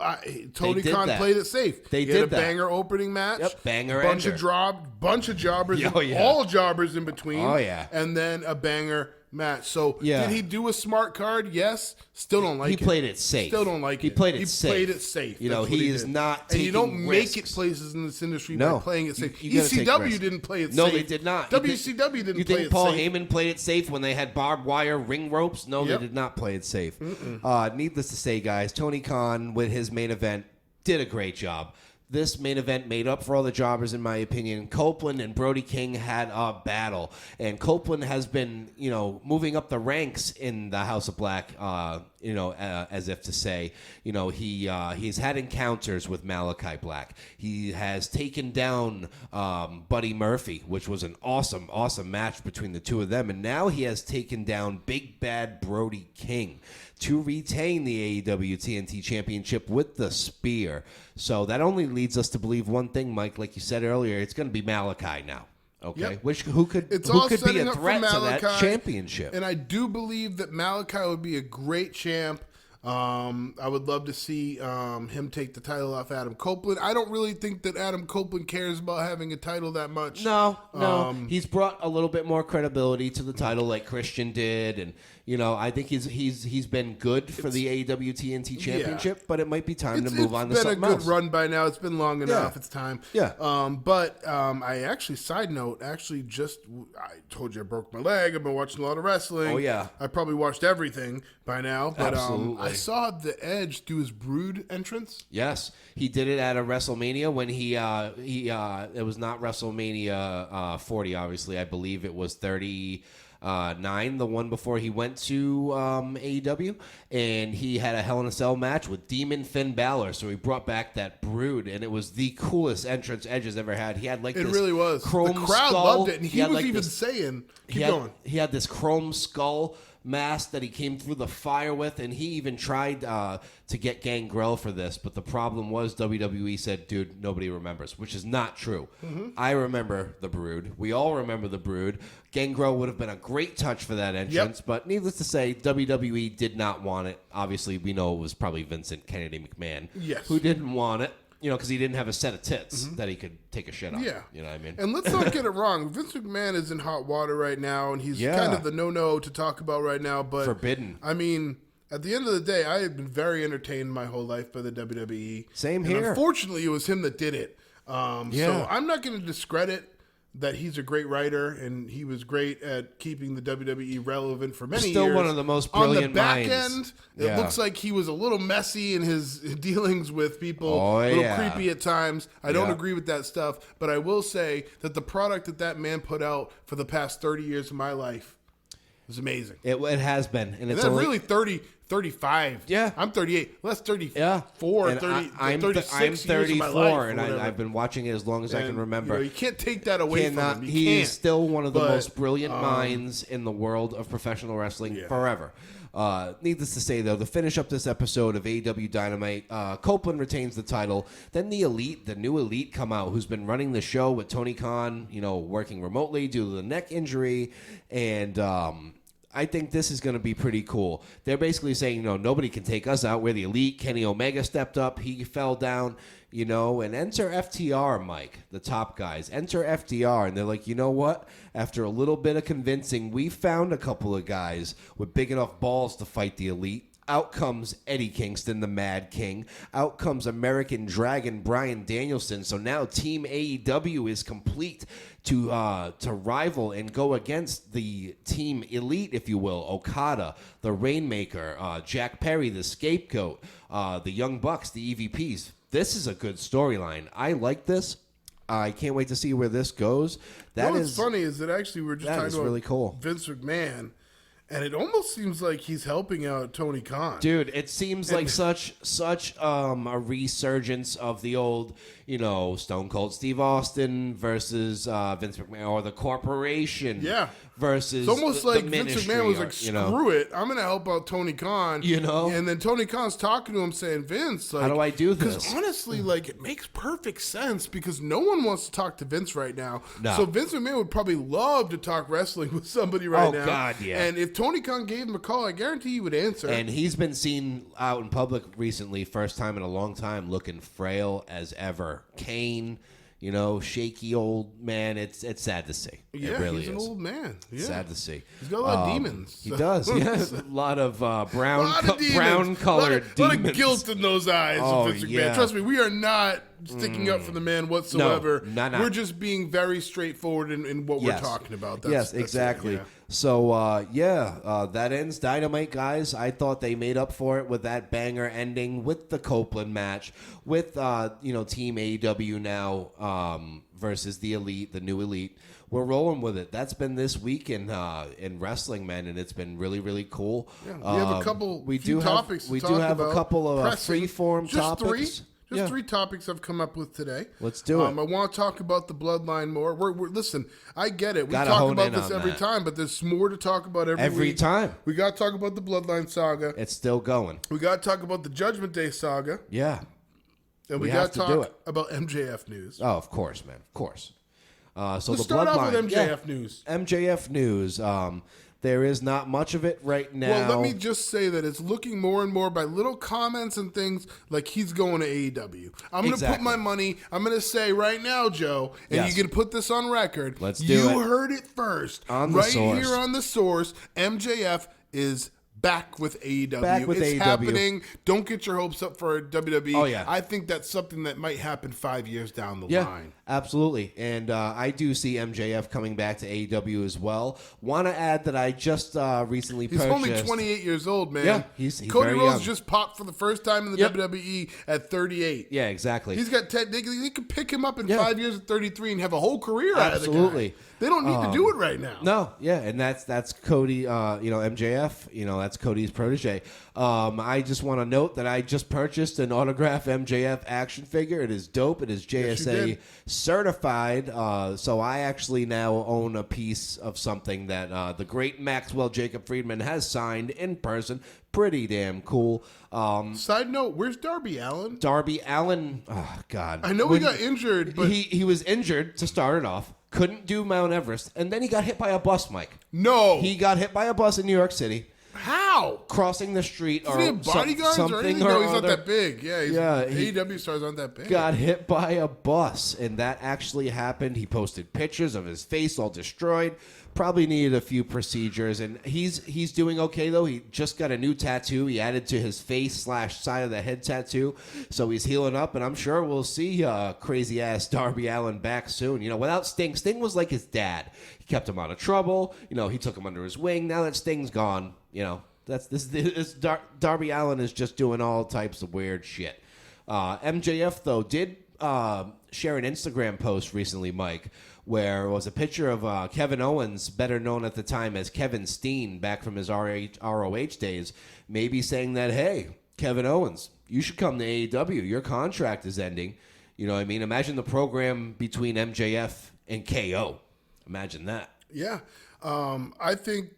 Tony Khan played it safe. He had a banger opening match. Yep, banger bunch of jobbers, all jobbers in between. Oh yeah, and then a banger match. So did he do a smart card? Yes. Still don't like it. He played it safe. Still don't like it. He played it safe. You know, he is not taking and you don't risks. make it places in this industry by playing it safe. ECW didn't play it safe. No, they did not. WCW didn't play it safe. You think Paul Heyman played it safe when they had barbed wire ring ropes? No, they did not play it safe. Needless to say, guys, Tony Khan with his main event did a great job. This main event made up for all the jobbers, in my opinion. Copeland and Brody King had a battle. And Copeland has been, moving up the ranks in the House of Black, as if to say, he's had encounters with Malachi Black. He has taken down Buddy Murphy, which was an awesome, awesome match between the two of them. And now he has taken down Big Bad Brody King to retain the AEW TNT Championship with the spear. So that only leads us to believe one thing, Mike. Like you said earlier, it's going to be Malachi now. Okay, who could be a threat to that championship? And I do believe that Malachi would be a great champ. I would love to see him take the title off Adam Copeland. I don't really think that Adam Copeland cares about having a title that much. No. He's brought a little bit more credibility to the title, like Christian did, and I think he's been good for the AEW TNT Championship. But it might be time to move on to something else. It's been a good run by now. It's been long enough. It's time. Yeah. But I actually, side note, I told you I broke my leg. I've been watching a lot of wrestling. Oh yeah. I probably watched everything by now. But absolutely. I saw the Edge do his Brood entrance. Yes, he did it at a WrestleMania when it was not WrestleMania 40, obviously. I believe it was 39, the one before he went to AEW, and he had a Hell in a Cell match with Demon Finn Balor. So he brought back that Brood, and it was the coolest entrance Edge has ever had. He had it really was. Chrome the crowd skull. Loved it, and he was even saying, "Keep going." He had this chrome skull mask that he came through the fire with, and he even tried to get Gangrel for this, but the problem was WWE said, dude, nobody remembers, which is not true. Mm-hmm. I remember the Brood. We all remember the Brood. Gangrel would have been a great touch for that entrance, but needless to say, WWE did not want it. Obviously, we know it was probably Vincent Kennedy McMahon who didn't want it. Because he didn't have a set of tits that he could take a shit on. Yeah. You know what I mean? And let's not get it wrong. Vince McMahon is in hot water right now, and he's kind of the no-no to talk about right now. But forbidden. I mean, at the end of the day, I have been very entertained my whole life by the WWE. Same here. Unfortunately, it was him that did it. So I'm not going to discredit that he's a great writer, and he was great at keeping the WWE relevant for many years. Still one of the most brilliant minds. On the back end, it looks like he was a little messy in his dealings with people, a little creepy at times. I don't agree with that stuff, but I will say that the product that man put out for the past 30 years of my life was amazing. It has been. And it's really 35. Yeah. I'm 38. Well, that's 34, and 30, I'm 36 34, years of my life, and I've been watching it as long as I can remember. You can't take that away from him. He is still one of the most brilliant minds in the world of professional wrestling forever. Needless to say, though, to finish up this episode of AEW Dynamite, Copeland retains the title. Then the new Elite come out, who's been running the show with Tony Khan, working remotely due to the neck injury, and I think this is going to be pretty cool. They're basically saying, nobody can take us out. We're the Elite. Kenny Omega stepped up. He fell down, and enter FTR, Mike, the top guys. Enter FTR, and they're like, you know what? After a little bit of convincing, we found a couple of guys with big enough balls to fight the Elite. Out comes Eddie Kingston, the Mad King. Out comes American Dragon Bryan Danielson. So now Team AEW is complete to rival and go against the Team Elite, if you will. Okada, the Rainmaker, Jack Perry, the Scapegoat, the Young Bucks, the EVPs. This is a good storyline. I like this. I can't wait to see where this goes. What's funny is that actually we're just talking about really cool. Vince McMahon. And it almost seems like he's helping out Tony Khan. Dude, it seems like such a resurgence of the old, Stone Cold Steve Austin versus Vince McMahon, or the corporation versus it's almost the like ministry, Vince McMahon was like, screw it, I'm going to help out Tony Khan. And then Tony Khan's talking to him saying, Vince, like, how do I do this? Because honestly, like, it makes perfect sense because no one wants to talk to Vince right now. No. So Vince McMahon would probably love to talk wrestling with somebody right now. Oh, God, yeah. And if Tony Khan gave him a call, I guarantee he would answer. And he's been seen out in public recently, first time in a long time, looking frail as ever. Kane, shaky old man. It's sad to see. Yeah, it really he's is. an old man. Yeah. Sad to see. He's got a lot of demons. He does, yes. A lot of brown colored demons. A lot of guilt in those eyes Oh, of Vince McMahon. yeah. Trust me, we are not sticking up for the man whatsoever. No, not. We're just being very straightforward in what we're talking about. Yes, exactly. It, yeah. So, that ends Dynamite, guys. I thought they made up for it with that banger ending with the Copeland match, with, Team AEW now versus the Elite, the new Elite. We're rolling with it. That's been this week in wrestling, man, and it's been really, really cool. Yeah, we have a couple topics We do have a couple of freeform topics. Just 3 topics I've come up with today. Let's do it. I want to talk about the Bloodline more. Listen, I get it. We Gotta talk hone about in this on every that. time, but there's more to talk about every week. time. We got to talk about the Bloodline saga. It's still going. We got to talk about the Judgment Day saga. Yeah. And we got to talk about MJF news. Oh, of course, man. Of course. So Let's the start off Bloodline. with MJF news. MJF news. There is not much of it right now. Well, let me just say that it's looking more and more by little comments and things like he's going to AEW. I'm going to put my money, I'm going to say right now, Joe, and you can put this on record. Let's do it. You heard it first. On the source. Here on the source, MJF is back with AEW. It's AEW. happening. Don't get your hopes up for WWE. Oh, yeah. I think that's something that might happen 5 years down the line. Absolutely. And I do see MJF coming back to AEW as well. Want to add that I just recently He's purchased... only 28 years old, man. Yeah, he's Cody very Rhodes young. just popped for the first time in the WWE at 38. Yeah, exactly. He's got they could pick him up in 5 years at 33 and have a whole career out of the guy. They don't need to do it right now. No, yeah, and that's Cody, MJF, that's Cody's protege. I just want to note that I just purchased an autograph MJF action figure. It is dope. It is JSA certified. So I actually now own a piece of something that the great Maxwell Jacob Friedman has signed in person. Pretty damn cool. Side note, where's Darby Allin? Darby Allin, oh, God. I know he got injured, but... He was injured to start it off. Couldn't do Mount Everest. And then he got hit by a bus, Mike. No. He got hit by a bus in New York City. How? Crossing the street Does or he have bodyguards something or anything? or No, he's other. not that big. Yeah, AEW stars aren't that big. Got hit by a bus, and that actually happened. He posted pictures of his face all destroyed. Probably needed a few procedures, and he's doing okay, though. He just got a new tattoo. He added to his face/side of the head tattoo, so he's healing up, and I'm sure we'll see crazy-ass Darby Allin back soon. Without Sting. Sting was like his dad. He kept him out of trouble. He took him under his wing. Now that Sting's gone, Darby Allin is just doing all types of weird shit. MJF, though, did share an Instagram post recently, Mike, where it was a picture of Kevin Owens, better known at the time as Kevin Steen, back from his ROH days, maybe saying that, hey, Kevin Owens, you should come to AEW. Your contract is ending. You know what I mean? Imagine the program between MJF and KO. Imagine that. Yeah. I think,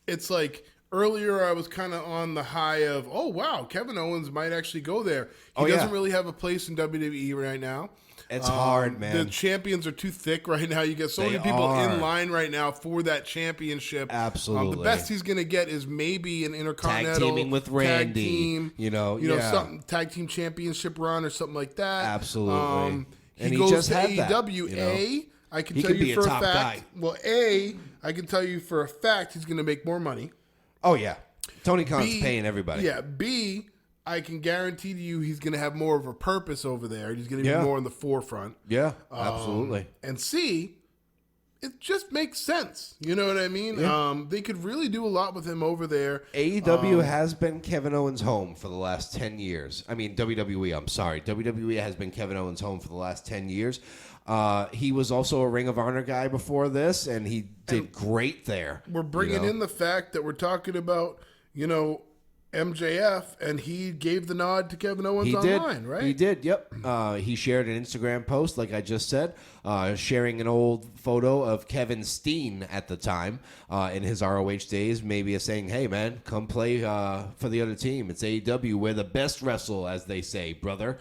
it's like earlier I was kind of on the high of, oh, wow, Kevin Owens might actually go there. He doesn't really have a place in WWE right now. It's hard, man. The champions are too thick right now. You get so many people in line right now for that championship. Absolutely. The best he's going to get is maybe an intercontinental tag teaming with Randy. tag team, something tag team championship run or something like that. Absolutely. He goes to AEW. I can tell you for a fact. Well, I can tell you for a fact he's going to make more money. Oh, yeah. Tony Khan's paying everybody. Yeah. B, I can guarantee to you he's going to have more of a purpose over there. He's going to be more in the forefront. Yeah, absolutely. And C, it just makes sense. You know what I mean? Yeah. They could really do a lot with him over there. AEW has been Kevin Owens' home for the last 10 years. I mean, WWE, I'm sorry. WWE has been Kevin Owens' home for the last 10 years. He was also a Ring of Honor guy before this, and he did great there. We're bringing in the fact that we're talking about, MJF, and he gave the nod to Kevin Owens online, right? He did, yep. He shared an Instagram post, like I just said, sharing an old photo of Kevin Steen at the time in his ROH days, maybe saying, hey, man, come play for the other team. It's AEW. We're the best wrestle, as they say, brother.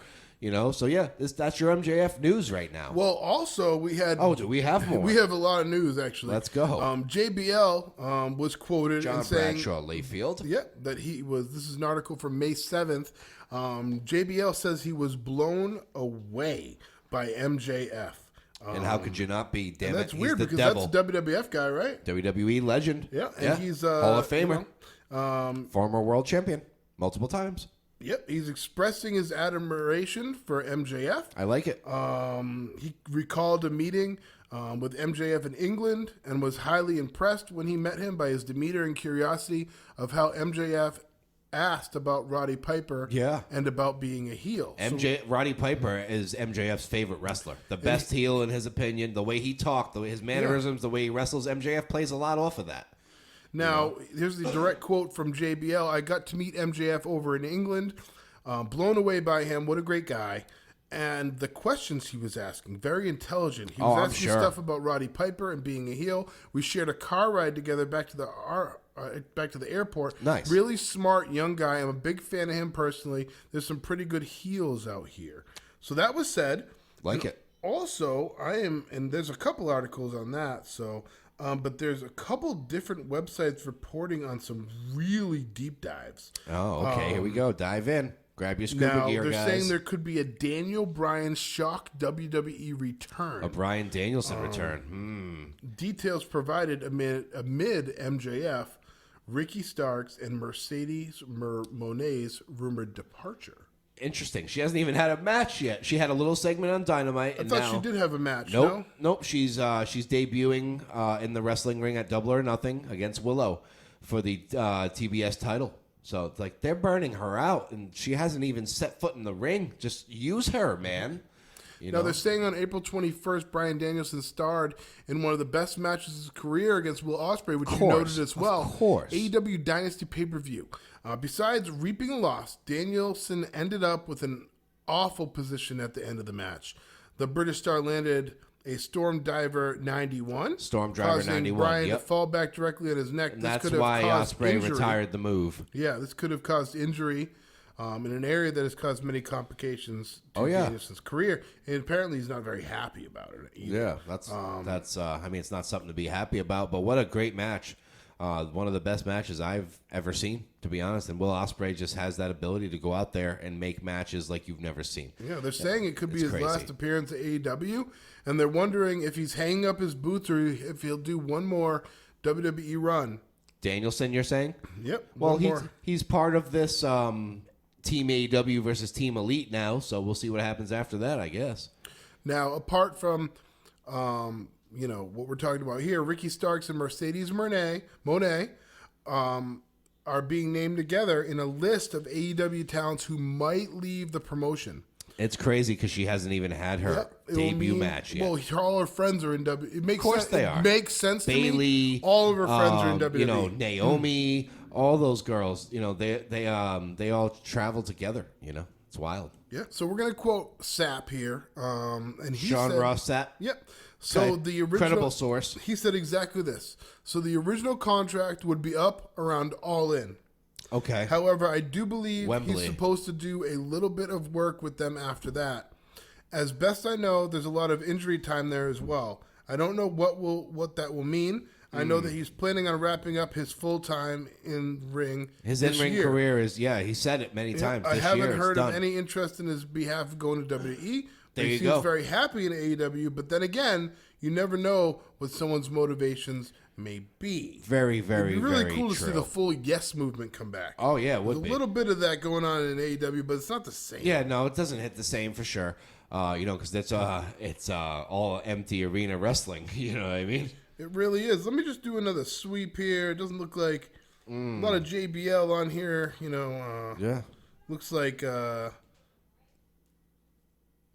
So yeah, that's your MJF news right now. Well, also we had. Oh, do we have more? We have a lot of news actually. Let's go. JBL was quoted John in saying, Bradshaw Layfield. Yeah, that he was. This is an article from May 7th. JBL says he was blown away by MJF. And how could you not be? Damn that's it, weird he's the because devil. that's a WWF guy, right? WWE legend. Yeah, and he's Hall of Famer, former world champion multiple times. Yep, he's expressing his admiration for MJF. I like it. He recalled a meeting with MJF in England and was highly impressed when he met him by his demeanor and curiosity of how MJF asked about Roddy Piper and about being a heel. Roddy Piper is MJF's favorite wrestler. The best heel in his opinion. The way he talked, his mannerisms, the way he wrestles, MJF plays a lot off of that. Now, here's the direct quote from JBL. I got to meet MJF over in England. Blown away by him. What a great guy. And the questions he was asking, very intelligent. He was asking stuff about Roddy Piper and being a heel. We shared a car ride together back to the airport. Nice. Really smart young guy. I'm a big fan of him personally. There's some pretty good heels out here. So that was said. Like it. Also, and there's a couple articles on that, so... but there's a couple different websites reporting on some really deep dives. Oh, okay. Here we go. Dive in. Grab your scuba gear, guys. They're saying there could be a Daniel Bryan shock WWE return. A Bryan Danielson return. Details provided amid MJF, Ricky Starks, and Mercedes Moné's rumored departure. Interesting. She hasn't even had a match yet. She had a little segment on Dynamite. I thought she did have a match. Nope. She's debuting in the wrestling ring at Double or Nothing against Willow for the TBS title. So it's like they're burning her out, and she hasn't even set foot in the ring. Just use her, man. Now, they're saying on April 21st, Bryan Danielson starred in one of the best matches of his career against Will Ospreay, which you noted as well. Of course. AEW Dynasty pay-per-view. Besides reaping a loss, Danielson ended up with an awful position at the end of the match. The British star landed a Storm Driver 91. Storm Driver 91, Bryan to fall back directly on his neck. And that's why Ospreay retired the move. Yeah, this could have caused injury. In an area that has caused many complications to Danielson's career, and apparently he's not very happy about it either. Yeah, that's. I mean, it's not something to be happy about, but what a great match! One of the best matches I've ever seen, to be honest. And Will Ospreay just has that ability to go out there and make matches like you've never seen. Yeah, they're saying it could be his last appearance at AEW, and they're wondering if he's hanging up his boots or if he'll do one more WWE run. Danielson, you're saying? Yep. Well, he's part of this. Team AEW versus Team Elite now, so we'll see what happens after that, I guess. Now, apart from, what we're talking about here, Ricky Starks and Mercedes Moné are being named together in a list of AEW talents who might leave the promotion. It's crazy because she hasn't even had her debut match yet. Well, all her friends are in WWE. It makes of course they are. It makes sense Bailey, to me. All of her friends are in WWE. Naomi, all those girls. They all travel together. It's wild. Yeah. So we're gonna quote Sapp here, and he Sean said, Ross Sapp. Yep. So okay. The original credible source. He said exactly this. So the original contract would be up around All In. Okay. However, I do believe Wembley. He's supposed to do a little bit of work with them after that. As best I know, there's a lot of injury time there as well. I don't know what that will mean. I know that he's planning on wrapping up his full time in ring. His in-ring career is he said it many times. I haven't heard of any interest in his behalf of going to WWE. He seems very happy in AEW, but then again, you never know what someone's motivations may be. Very, very, It'd be really very cool to true. see the full Yes movement come back. Oh, yeah, it would There's be. a little bit of that going on in AEW, but it's not the same. Yeah, no, it doesn't hit the same for sure. Because it's all empty arena wrestling. You know what I mean? It really is. Let me just do another sweep here. It doesn't look like a lot of JBL on here. Yeah. Looks like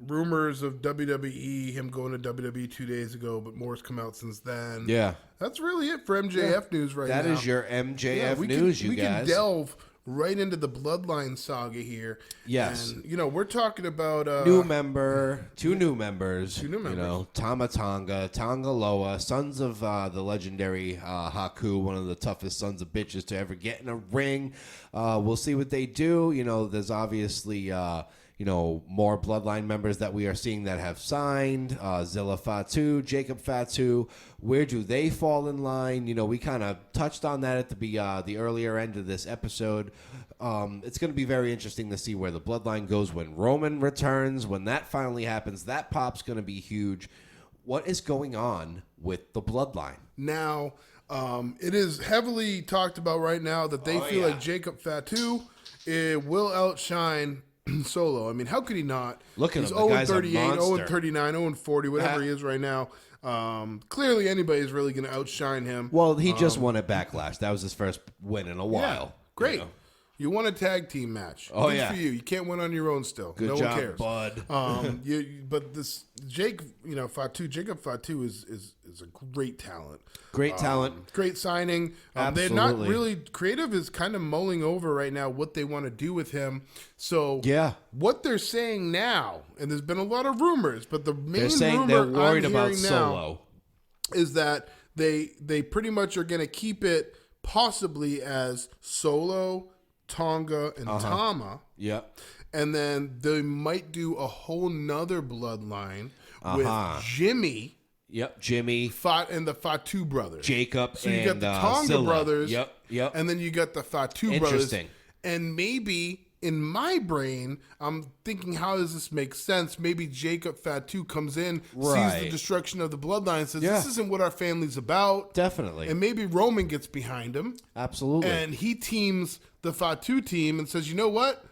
rumors of WWE, him going to WWE 2 days ago, but more's come out since then. Yeah. That's really it for MJF news right now. That is your MJF news, you we guys. can delve right into the Bloodline saga here. Yes. And, we're talking about... two new members. Two new members. Tama Tonga, Tonga Loa, sons of the legendary Haku, one of the toughest sons of bitches to ever get in a ring. We'll see what they do. There's obviously... more Bloodline members that we are seeing that have signed. Zilla Fatu, Jacob Fatu. Where do they fall in line? We kind of touched on that at the earlier end of this episode. It's going to be very interesting to see where the Bloodline goes when Roman returns. When that finally happens, that pop's going to be huge. What is going on with the Bloodline? Now, it is heavily talked about right now that they feel like Jacob Fatu will outshine Solo. I mean, how could he not? Look at He's him. The guy's a 0-38, monster. 0-39, 0-40, whatever he is right now. Clearly, anybody's really going to outshine him. Well, he just won at Backlash. That was his first win in a while. Great. You won a tag team match. Oh, Good yeah. for you. You can't win on your own still. Good no job, one cares. bud. But this Fatu, Jacob Fatu is a great talent. Great talent. Great signing. They're not really creative. Is kind of mulling over right now what they want to do with him. So what they're saying now, and there's been a lot of rumors, but the main They're saying rumor they're worried I'm about hearing Solo. now is that they pretty much are going to keep it possibly as Solo, Tonga, and Tama. Yep. And then they might do a whole nother bloodline with Jimmy. Yep. Jimmy. And the Fatu brothers. Jacob So you got and the Tonga Zilla. brothers. Yep. And then you got the Fatu brothers. Interesting. And maybe in my brain, I'm thinking, how does this make sense? Maybe Jacob Fatu comes in, sees the destruction of the bloodline, and says, this isn't what our family's about. Definitely. And maybe Roman gets behind him. Absolutely. And he teams the Fatu team and says, you know what?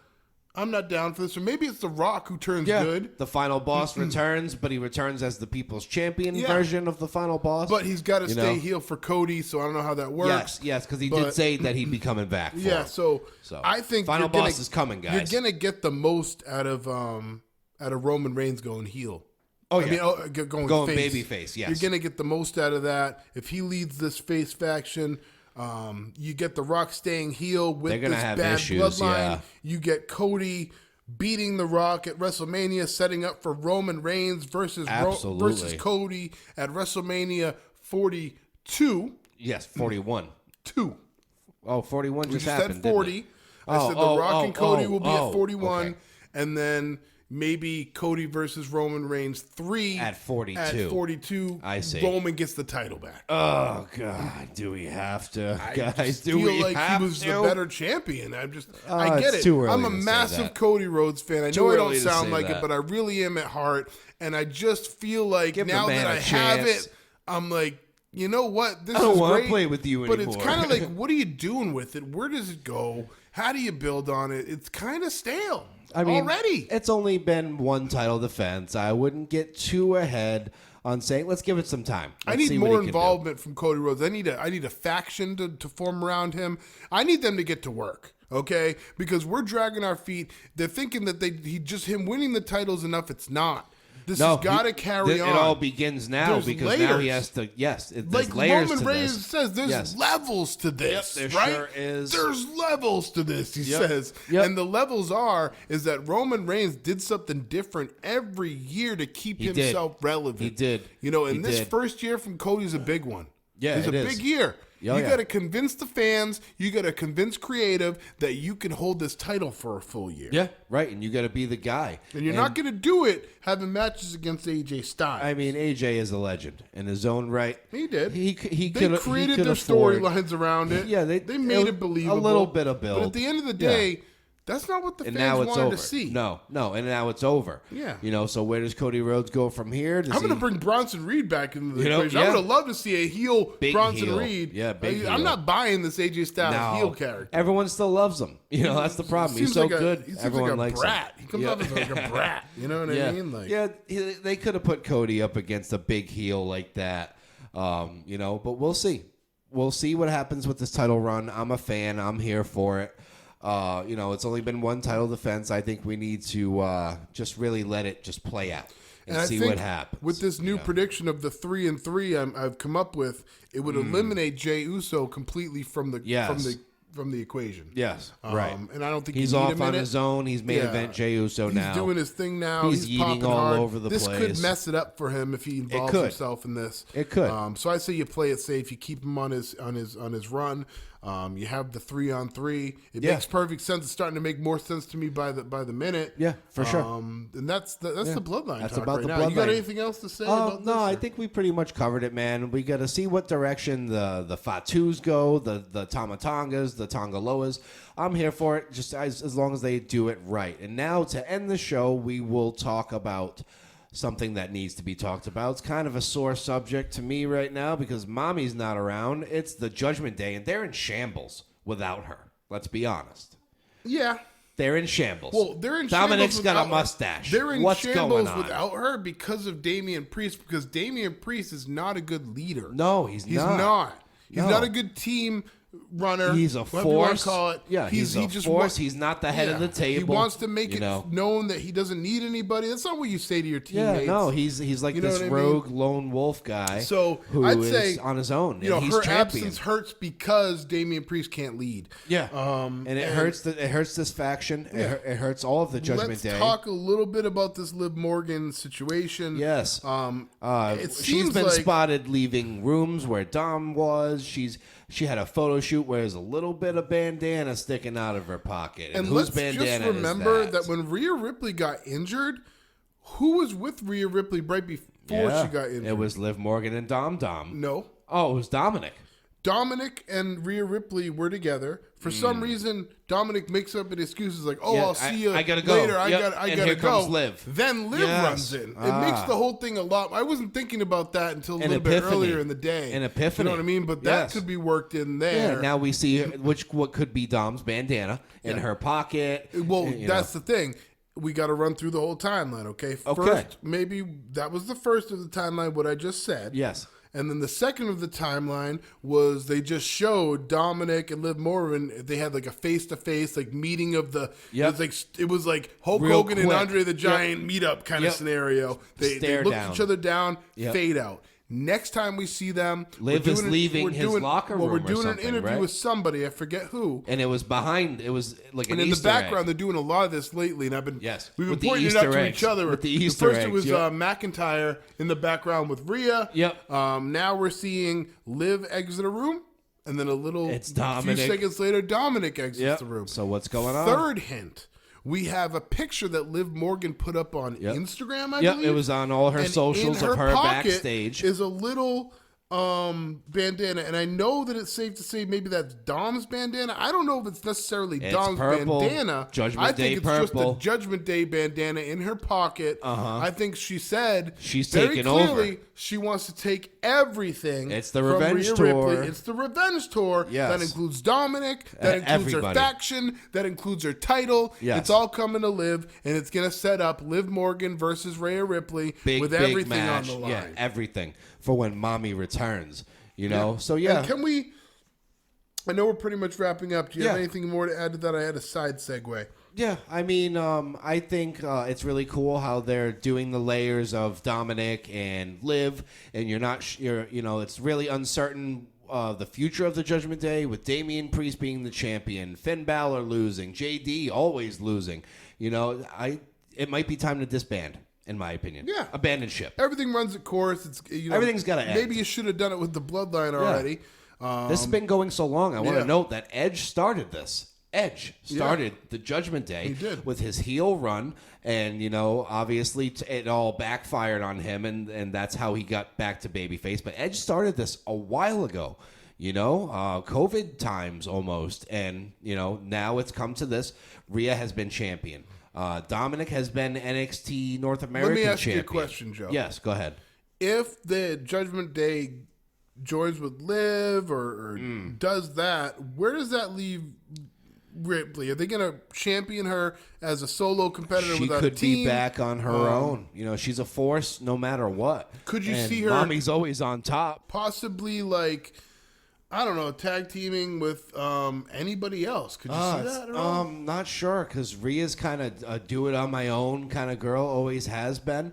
I'm not down for this. Or maybe it's The Rock who turns good. The final boss returns, but he returns as the people's champion version of the final boss. But he's got to stay heel for Cody, so I don't know how that works. Yes, because he did say that he'd be coming back. For him. So I think final boss is coming, guys. You're gonna get the most out of Roman Reigns going heel. Oh, I yeah. mean, going baby face, yes. You're gonna get the most out of that if he leads this face faction. You get The Rock staying heel with They're gonna this have bad issues, bloodline. yeah. You get Cody beating The Rock at WrestleMania, setting up for Roman Reigns versus Cody at WrestleMania 42. Yes, 41. 2. Oh, 41 just said happened. 40. I said The Rock and Cody will be at 41, okay. and then maybe Cody versus Roman Reigns 3 At 42. At 42, I see. Roman gets the title back. Oh God, do we have to, guys? I feel like he was the better champion. I get it's it. too early I'm a to say massive that. Cody Rhodes fan. I Too know I early don't to sound say like that. it, but I really am at heart, and I just feel like Give the now man that a I have chance. it, I'm like, you know what? This I don't is wanna great, play with you But anymore. it's kind of like, what are you doing with it? Where does it go? How do you build on it? It's kind of stale. I mean, already. It's only been one title defense. I wouldn't get too ahead on saying, let's give it some time. I need more involvement from Cody Rhodes. I need a faction to form around him. I need them to get to work, okay? Because we're dragging our feet. They're thinking that him winning the titles enough. It's not. This has got to carry on. It all begins now There's because layers. now he has to. Yes, there's Like layers Roman to Reigns this. says, there's levels to this, Yep, there right? sure is. There's levels to this, he says. Yep. And the levels is that Roman Reigns did something different every year to keep himself relevant. He did. And this first year from Cody's a big one. Yeah, it's a big year. Oh, you yeah. got to convince the fans, you got to convince creative that you can hold this title for a full year. Yeah, right. And you got to be the guy. And you're not going to do it having matches against AJ Styles. I mean, AJ is a legend in his own right. He did. They created their storylines around it. Yeah, they made it believable. A little bit of build. But at the end of the day, That's not what the and fans now it's wanted over. to see. No, and now it's over. Yeah. So where does Cody Rhodes go from here? I'm going to bring Bronson Reed back into the equation. yeah. I would have loved to see a heel Big Bronson heel. Reed. Yeah, big heel. I'm not buying this AJ Styles heel character. Everyone still loves him. That's the problem. He's so good. He seems Everyone like a likes brat. him. He comes off as like a brat. You know what I mean? They could have put Cody up against a big heel like that. But we'll see. We'll see what happens with this title run. I'm a fan. I'm here for it. It's only been one title defense. I think we need to just really let it just play out and see what happens. With this new prediction of the 3-3 I've come up with, it would eliminate Jey Uso completely from the equation. Yes, right. And I don't think he's you need off him on in his it. own. He's main event Jey Uso now. He's doing his thing now. He's eating popping all hard. over the this place. This could mess it up for him if he involves himself in this. It could. So I say you play it safe. You keep him on his run. You have the 3-on-3. It makes perfect sense. It's starting to make more sense to me by the minute. Yeah, for sure. And that's the bloodline. That's talk about right the now. bloodline. You got anything else to say about this? No, I think we pretty much covered it, man. We got to see what direction the Fatus go, the Tamatongas, the Tongaloas. I'm here for it, just as long as they do it right. And now to end the show, we will talk about something that needs to be talked about. It's kind of a sore subject to me right now because Mommy's not around. It's the Judgment Day, and they're in shambles without her. Let's be honest. Yeah. They're in shambles. Well, they're in Dominic's shambles got a without her. mustache. They're in What's shambles going on? without her because of Damian Priest, because Damian Priest is not a good leader. No, he's not. He's not a good team runner. He's a whatever you want force. to call it. Yeah, he's a force. He's not the head of the table. He wants to make it known that he doesn't need anybody. That's not what you say to your teammates. Yeah, no, he's like this rogue lone wolf guy. So who I'd is say on his own. You know, he's her champion. absence hurts because Damian Priest can't lead. Yeah, and it hurts. It hurts this faction. Yeah. It hurts all of the Judgment Day. Let's talk a little bit about this Liv Morgan situation. Yes, she's been like spotted leaving rooms where Dom was. She had a photo shoot where there's a little bit of bandana sticking out of her pocket. And whose let's bandana just remember is that when Rhea Ripley got injured, who was with Rhea Ripley right before she got injured? It was Liv Morgan and Dom. No. Oh, it was Dominic. Dominic and Rhea Ripley were together. For some reason, Dominic makes up an excuse like, I'll see you I gotta go. later. I Yep. gotta And here go. comes Liv. Then Liv runs in. It makes the whole thing a lot. I wasn't thinking about that until a little bit earlier in the day. An epiphany. You know what I mean? But that could be worked in there. Yeah, now we see what could be Dom's bandana in her pocket. Well, that's the thing. We got to run through the whole timeline, okay? First, maybe that was the first of the timeline, what I just said. Yes. And then the second of the timeline was they just showed Dominic and Liv Morgan. They had like a face-to-face like meeting of the. Yep. It was like Hulk Real Hogan and quick. Andre the Giant meetup kind of scenario. They Stare looked down. each other down, Yep. fade out. Next time we see them, Liv is leaving his locker room we're or doing an something, interview right? with somebody. I forget who. And it was behind. It was like an And in the Easter background, egg. they're doing a lot of this lately, and we've been With the pointing it out Easter to eggs. each other. With the Easter First, it eggs, was yep. McIntyre in the background with Rhea. Yep. Now we're seeing Liv exit a room, and then a Dominic. few seconds later, Dominic exits the room. So what's going on? Third hint. We have a picture that Liv Morgan put up on Instagram, I Yep, believe. it was on all her And socials in of her pocket backstage. is a little bandana, and I know that it's safe to say maybe that's Dom's bandana. I don't know if it's necessarily It's Dom's purple. bandana. Judgment I think Day it's purple. just a Judgment Day bandana in her pocket. I think she said She's very taking clearly over. she wants to take everything. It's the from revenge Rhea tour. Ripley. It's the revenge tour. Yes. That includes Dominic. That includes her everybody. faction. That includes her title. Yes. It's all coming to Liv, and it's going to set up Liv Morgan versus Rhea Ripley with big everything match. on the line. Yeah, everything for when Mommy returns. You know, And can we? I know we're pretty much wrapping up. Do you have Yeah. anything more to add to that? I had a side segue. Yeah, I mean, I think it's really cool how they're doing the layers of Dominic and Liv, and it's really uncertain the future of the Judgment Day with Damian Priest being the champion, Finn Balor losing, JD always losing. You know, it might be time to disband. In my opinion, abandon ship. Everything runs its course. It's Everything's gotta end. Maybe you should have done it with the Bloodline already. This has been going so long. I want to note that Edge started this. Edge started the Judgment Day He did. with his heel run, and obviously it all backfired on him, and that's how he got back to babyface. But Edge started this a while ago. COVID times almost. And, now it's come to this. Rhea has been champion. Dominic has been NXT North American champion. Let me ask you a question, Joe. Yes, go ahead. If the Judgment Day joins with Liv or does that, where does that leave Ripley? Are they going to champion her as a solo competitor without a team? She could be back on her own. She's a force no matter what. Could you see her? Mommy's always on top. Possibly tag teaming with anybody else. Could you see that at all? Not sure, because Rhea's kind of a do-it-on-my-own kind of girl, always has been.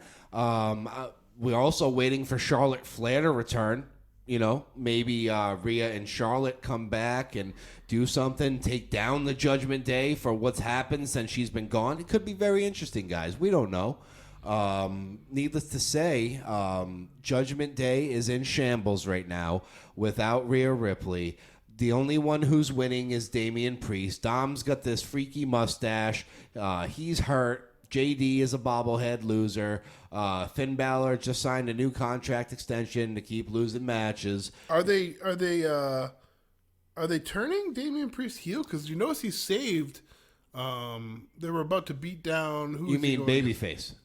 We're also waiting for Charlotte Flair to return. Maybe Rhea and Charlotte come back and do something, take down the Judgment Day for what's happened since she's been gone. It could be very interesting, guys. We don't know. Needless to say, Judgment Day is in shambles right now without Rhea Ripley. The only one who's winning is Damian Priest. Dom's got this freaky mustache. He's hurt. JD is a bobblehead loser. Finn Balor just signed a new contract extension to keep losing matches. Are they turning Damian Priest heel? Because you notice he saved. They were about to beat down. Who you mean babyface?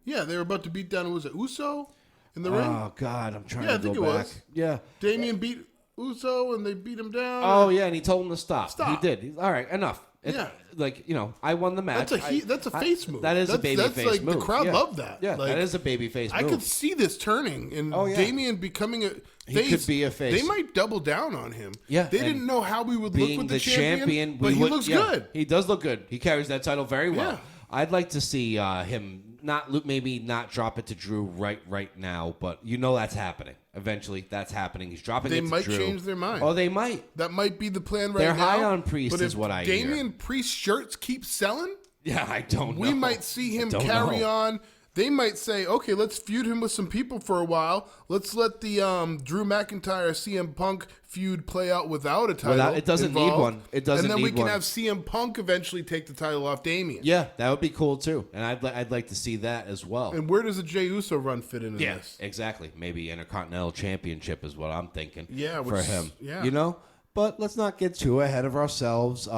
Yeah, they were about to beat down. Who was it? Uso in the ring. Oh God, I'm trying to go back. It was. Yeah, Damian beat Uso and they beat him down. Oh yeah, and he told him to stop. Stop. He did. All right, enough. I won the match. That's a face move. That is a baby face move. The crowd loved that. Yeah, that is a baby face move. I could see this turning and Damian becoming a face. He could be a face. They might double down on him. Yeah, they didn't know how we would look with the champion, but he looks good. He does look good. He carries that title very well. Yeah. I'd like to see him maybe not drop it to Drew right now, but that's happening. Eventually, that's happening. He's dropping it to Drew. They might change their mind. Oh, they might. That might be the plan They're now. They're high on Priest, but is what I hear. Damian Priest shirts keep selling. Yeah, I don't know. We might see him carry on. They might say, okay, let's feud him with some people for a while. Let's let the Drew McIntyre CM Punk feud play out without a title. It doesn't need one. It doesn't need one. And then we can have CM Punk eventually take the title off Damian. Yeah, that would be cool too. And I'd like to see that as well. And where does the Jey Uso run fit into this? Exactly. Maybe Intercontinental Championship is what I'm thinking. Yeah, for him. Yeah. But let's not get too ahead of ourselves.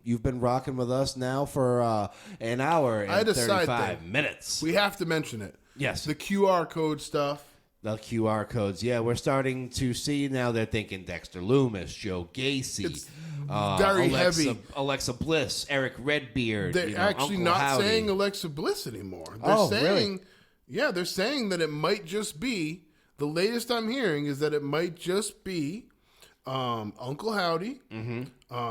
You've been rocking with us now for an hour and 35 minutes. We have to mention it. Yes. The QR code stuff. The QR codes. Yeah, we're starting to see now they're thinking Dexter Lumis, Joe Gacy. It's very heavy. Alexa Bliss, Eric Redbeard. They're actually Uncle not Howdy. saying Alexa Bliss anymore. They're saying, really? Yeah, they're saying that it might just be, the latest I'm hearing is that it might just be Uncle Howdy,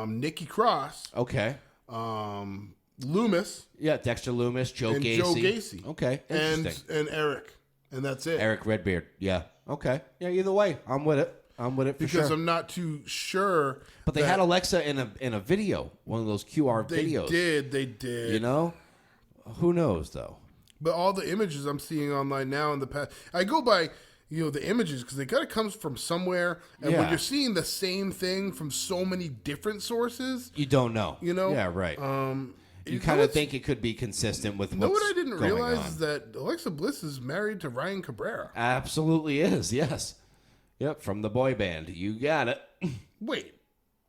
Nikki Cross. Okay. Loomis. Yeah, Dexter Loomis, Joe Gacy. Okay, interesting. And Eric. And that's it. Eric Redbeard. Yeah. Okay. Yeah, either way, I'm with it. For because sure. I'm not too sure. But they had Alexa in a video, one of those QR videos. They did. Who knows, though? But all the images I'm seeing online now in the past, I go by, the images because they got to come from somewhere. And when you're seeing the same thing from so many different sources, you don't know. Yeah, right. You kind of think it could be consistent with what's going on. What I didn't realize is that Alexa Bliss is married to Ryan Cabrera. Absolutely is, yes. Yep, from the boy band. You got it. Wait.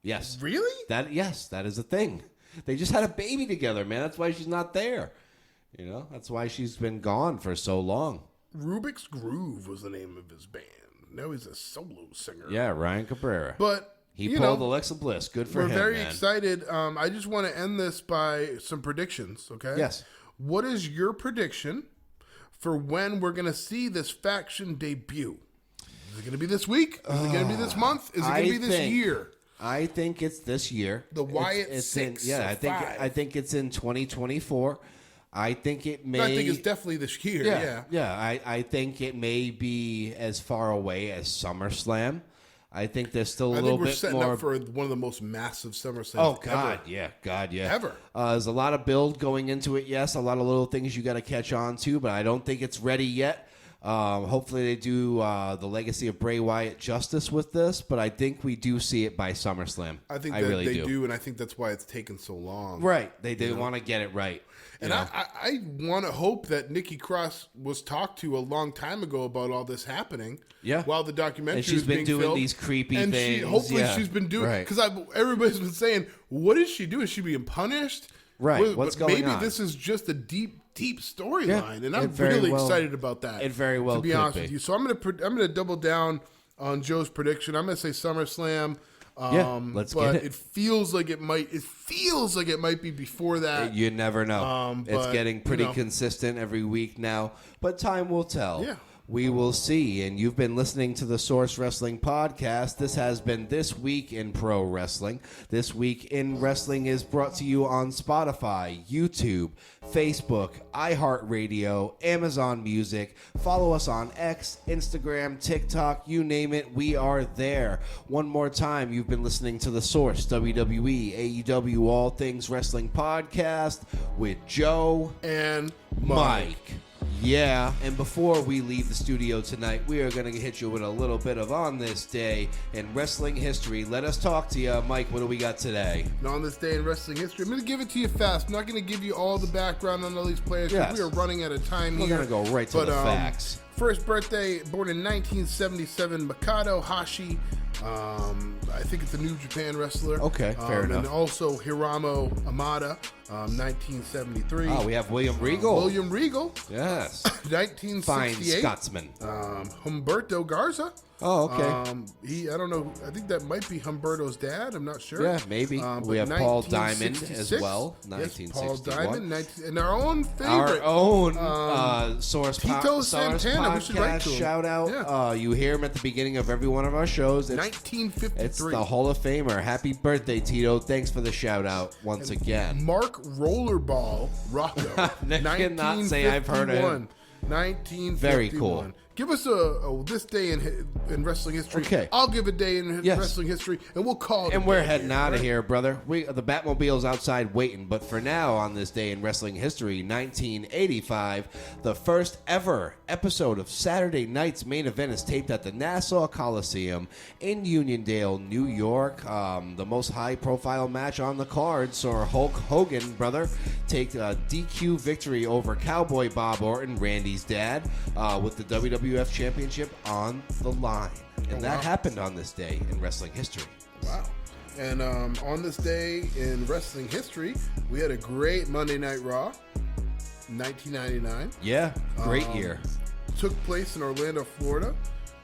Yes. Really? That is a thing. They just had a baby together, man. That's why she's not there. That's why she's been gone for so long. Rubik's Groove was the name of his band. Now he's a solo singer. Yeah, Ryan Cabrera. But he pulled Alexa Bliss. Good for him, We're very excited. I just want to end this by some predictions, okay? Yes. What is your prediction for when we're going to see this faction debut? Is it going to be this week? Is it going to be this month? Is it going to be this year? I think it's this year. The Wyatt 6. I think it's in 2024. I think it may. I think it's definitely this year. Yeah. I think it may be as far away as SummerSlam. I think there's still a little bit more. I think we're setting up for one of the most massive SummerSlams. Oh God, yeah. Ever. There's a lot of build going into it. Yes, a lot of little things you got to catch on to, but I don't think it's ready yet. Hopefully they do the legacy of Bray Wyatt justice with this, but I think we do see it by SummerSlam. I think I that really they do, and I think that's why it's taken so long. Right. They want to get it right. And I want to hope that Nikki Cross was talked to a long time ago about all this happening. Yeah. While the documentary and she's was been being doing filmed. these creepy and things. Hopefully she's been doing because everybody's been saying, "What is she doing? Is she being punished?" Right. What's going on? Maybe this is just a deep storyline, and I'm very well, excited about that. It very well to be could honest be. with you. So I'm gonna double down on Joe's prediction. I'm gonna say SummerSlam. Let's but get it. It feels like it might be before that. You never know. It's but, getting pretty consistent every week now, but time will tell. Yeah. We will see. And you've been listening to the Source Wrestling Podcast. This has been This Week in Pro Wrestling. This Week in Wrestling is brought to you on Spotify, YouTube, Facebook, iHeartRadio, Amazon Music. Follow us on X, Instagram, TikTok, you name it, we are there. One more time, you've been listening to the Source, WWE, AEW, All Things Wrestling Podcast with Joe and Mike. Yeah, and before we leave the studio tonight, we are going to hit you with a little bit of On This Day in Wrestling History. Let us talk to you. Mike, what do we got today? And on this day in wrestling history, I'm going to give it to you fast. I'm not going to give you all the background on all these players because we are running out of time here. We're going to go right to the facts. First birthday, born in 1977, Mikado Hashi. I think it's a New Japan wrestler. Okay, fair enough. And also Hiramo Amada, 1973. Oh, we have William Regal. William Regal. Yes. 1968. Fine Scotsman. Humberto Garza. Oh, okay. I don't know. I think that might be Humberto's dad. I'm not sure. Yeah, maybe. We have Paul Diamond as well. 1961. Paul Diamond. And our own favorite. Our own Source Tito Santana. We should write Podcast to him. shout out. Yeah. You hear him at the beginning of every one of our shows. 1953. It's the Hall of Famer. Happy birthday, Tito. Thanks for the shout out once again. Mark Rollerball Rocco. I cannot say I've heard of him. 1951. Very cool. Give us this day in wrestling history. Okay. I'll give a day in wrestling history, and we'll call it. And we're heading out of here, brother. The Batmobile's outside waiting. But for now, on this day in wrestling history, 1985, the first ever episode of Saturday Night's Main Event is taped at the Nassau Coliseum in Uniondale, New York. The most high-profile match on the card saw Hulk Hogan, brother, take a DQ victory over Cowboy Bob Orton, Randy's dad, with the WWF Championship on the line. And that happened on this day in wrestling history. Wow. And on this day in wrestling history, we had a great Monday Night Raw, 1999. Yeah, great year. Took place in Orlando, Florida,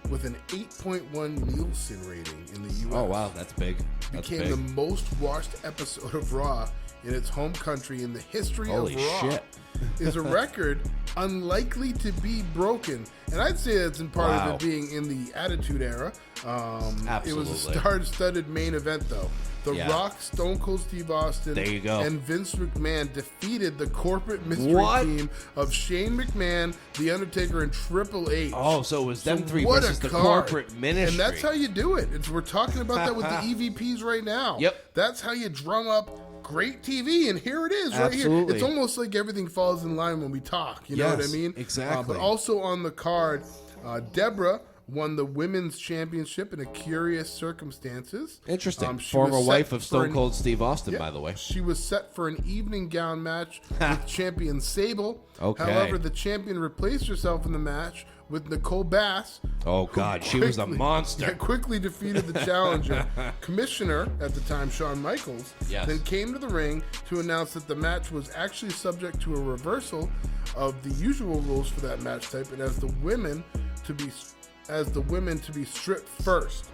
with an 8.1 Nielsen rating in the U.S. Oh, wow, that's big. Became the most watched episode of Raw in its home country in the history of Raw. Shit. Is a record unlikely to be broken. And I'd say that's in part of it being in the Attitude Era. Absolutely. It was a star-studded main event, though. The Rock, Stone Cold Steve Austin, there you go, and Vince McMahon defeated the corporate mystery team of Shane McMahon, The Undertaker, and Triple H. Oh, so it was them three versus the corporate ministry. And that's how you do it. We're talking about that with the EVPs right now. Yep. That's how you drum up great TV, and here it is right Absolutely. here. It's almost like everything falls in line when we talk. You know what I mean? Exactly. But also on the card, Deborah won the women's championship in a curious circumstances. Interesting. Former wife of Stone Cold Steve Austin, by the way. She was set for an evening gown match with champion Sable. Okay. However, the champion replaced herself in the match with Nicole Bass. Oh, God. She was a monster. Quickly defeated the challenger. Commissioner, at the time, Shawn Michaels, then came to the ring to announce that the match was actually subject to a reversal of the usual rules for that match type, and as the women to be stripped first.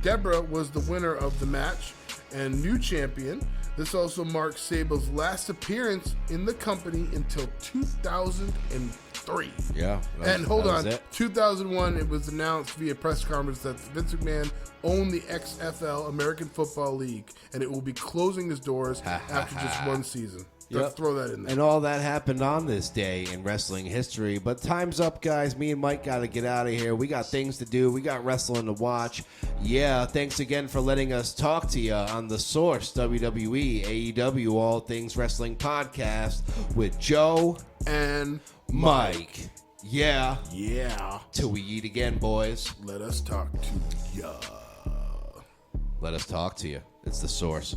Deborah was the winner of the match and new champion. This also marks Sable's last appearance in the company until 2003. Yeah. And hold on, 2001, it was announced via press conference that Vince McMahon owned the XFL, American Football League, and it will be closing its doors after just one season. Let's throw that in there. And all that happened on this day in wrestling history. But time's up, guys. Me and Mike got to get out of here. We got things to do. We got wrestling to watch. Yeah, thanks again for letting us talk to you on The Source, WWE, AEW, All Things Wrestling Podcast with Joe and Mike. Yeah. Yeah. Till we eat again, boys. Let us talk to ya. Let us talk to you. It's the source.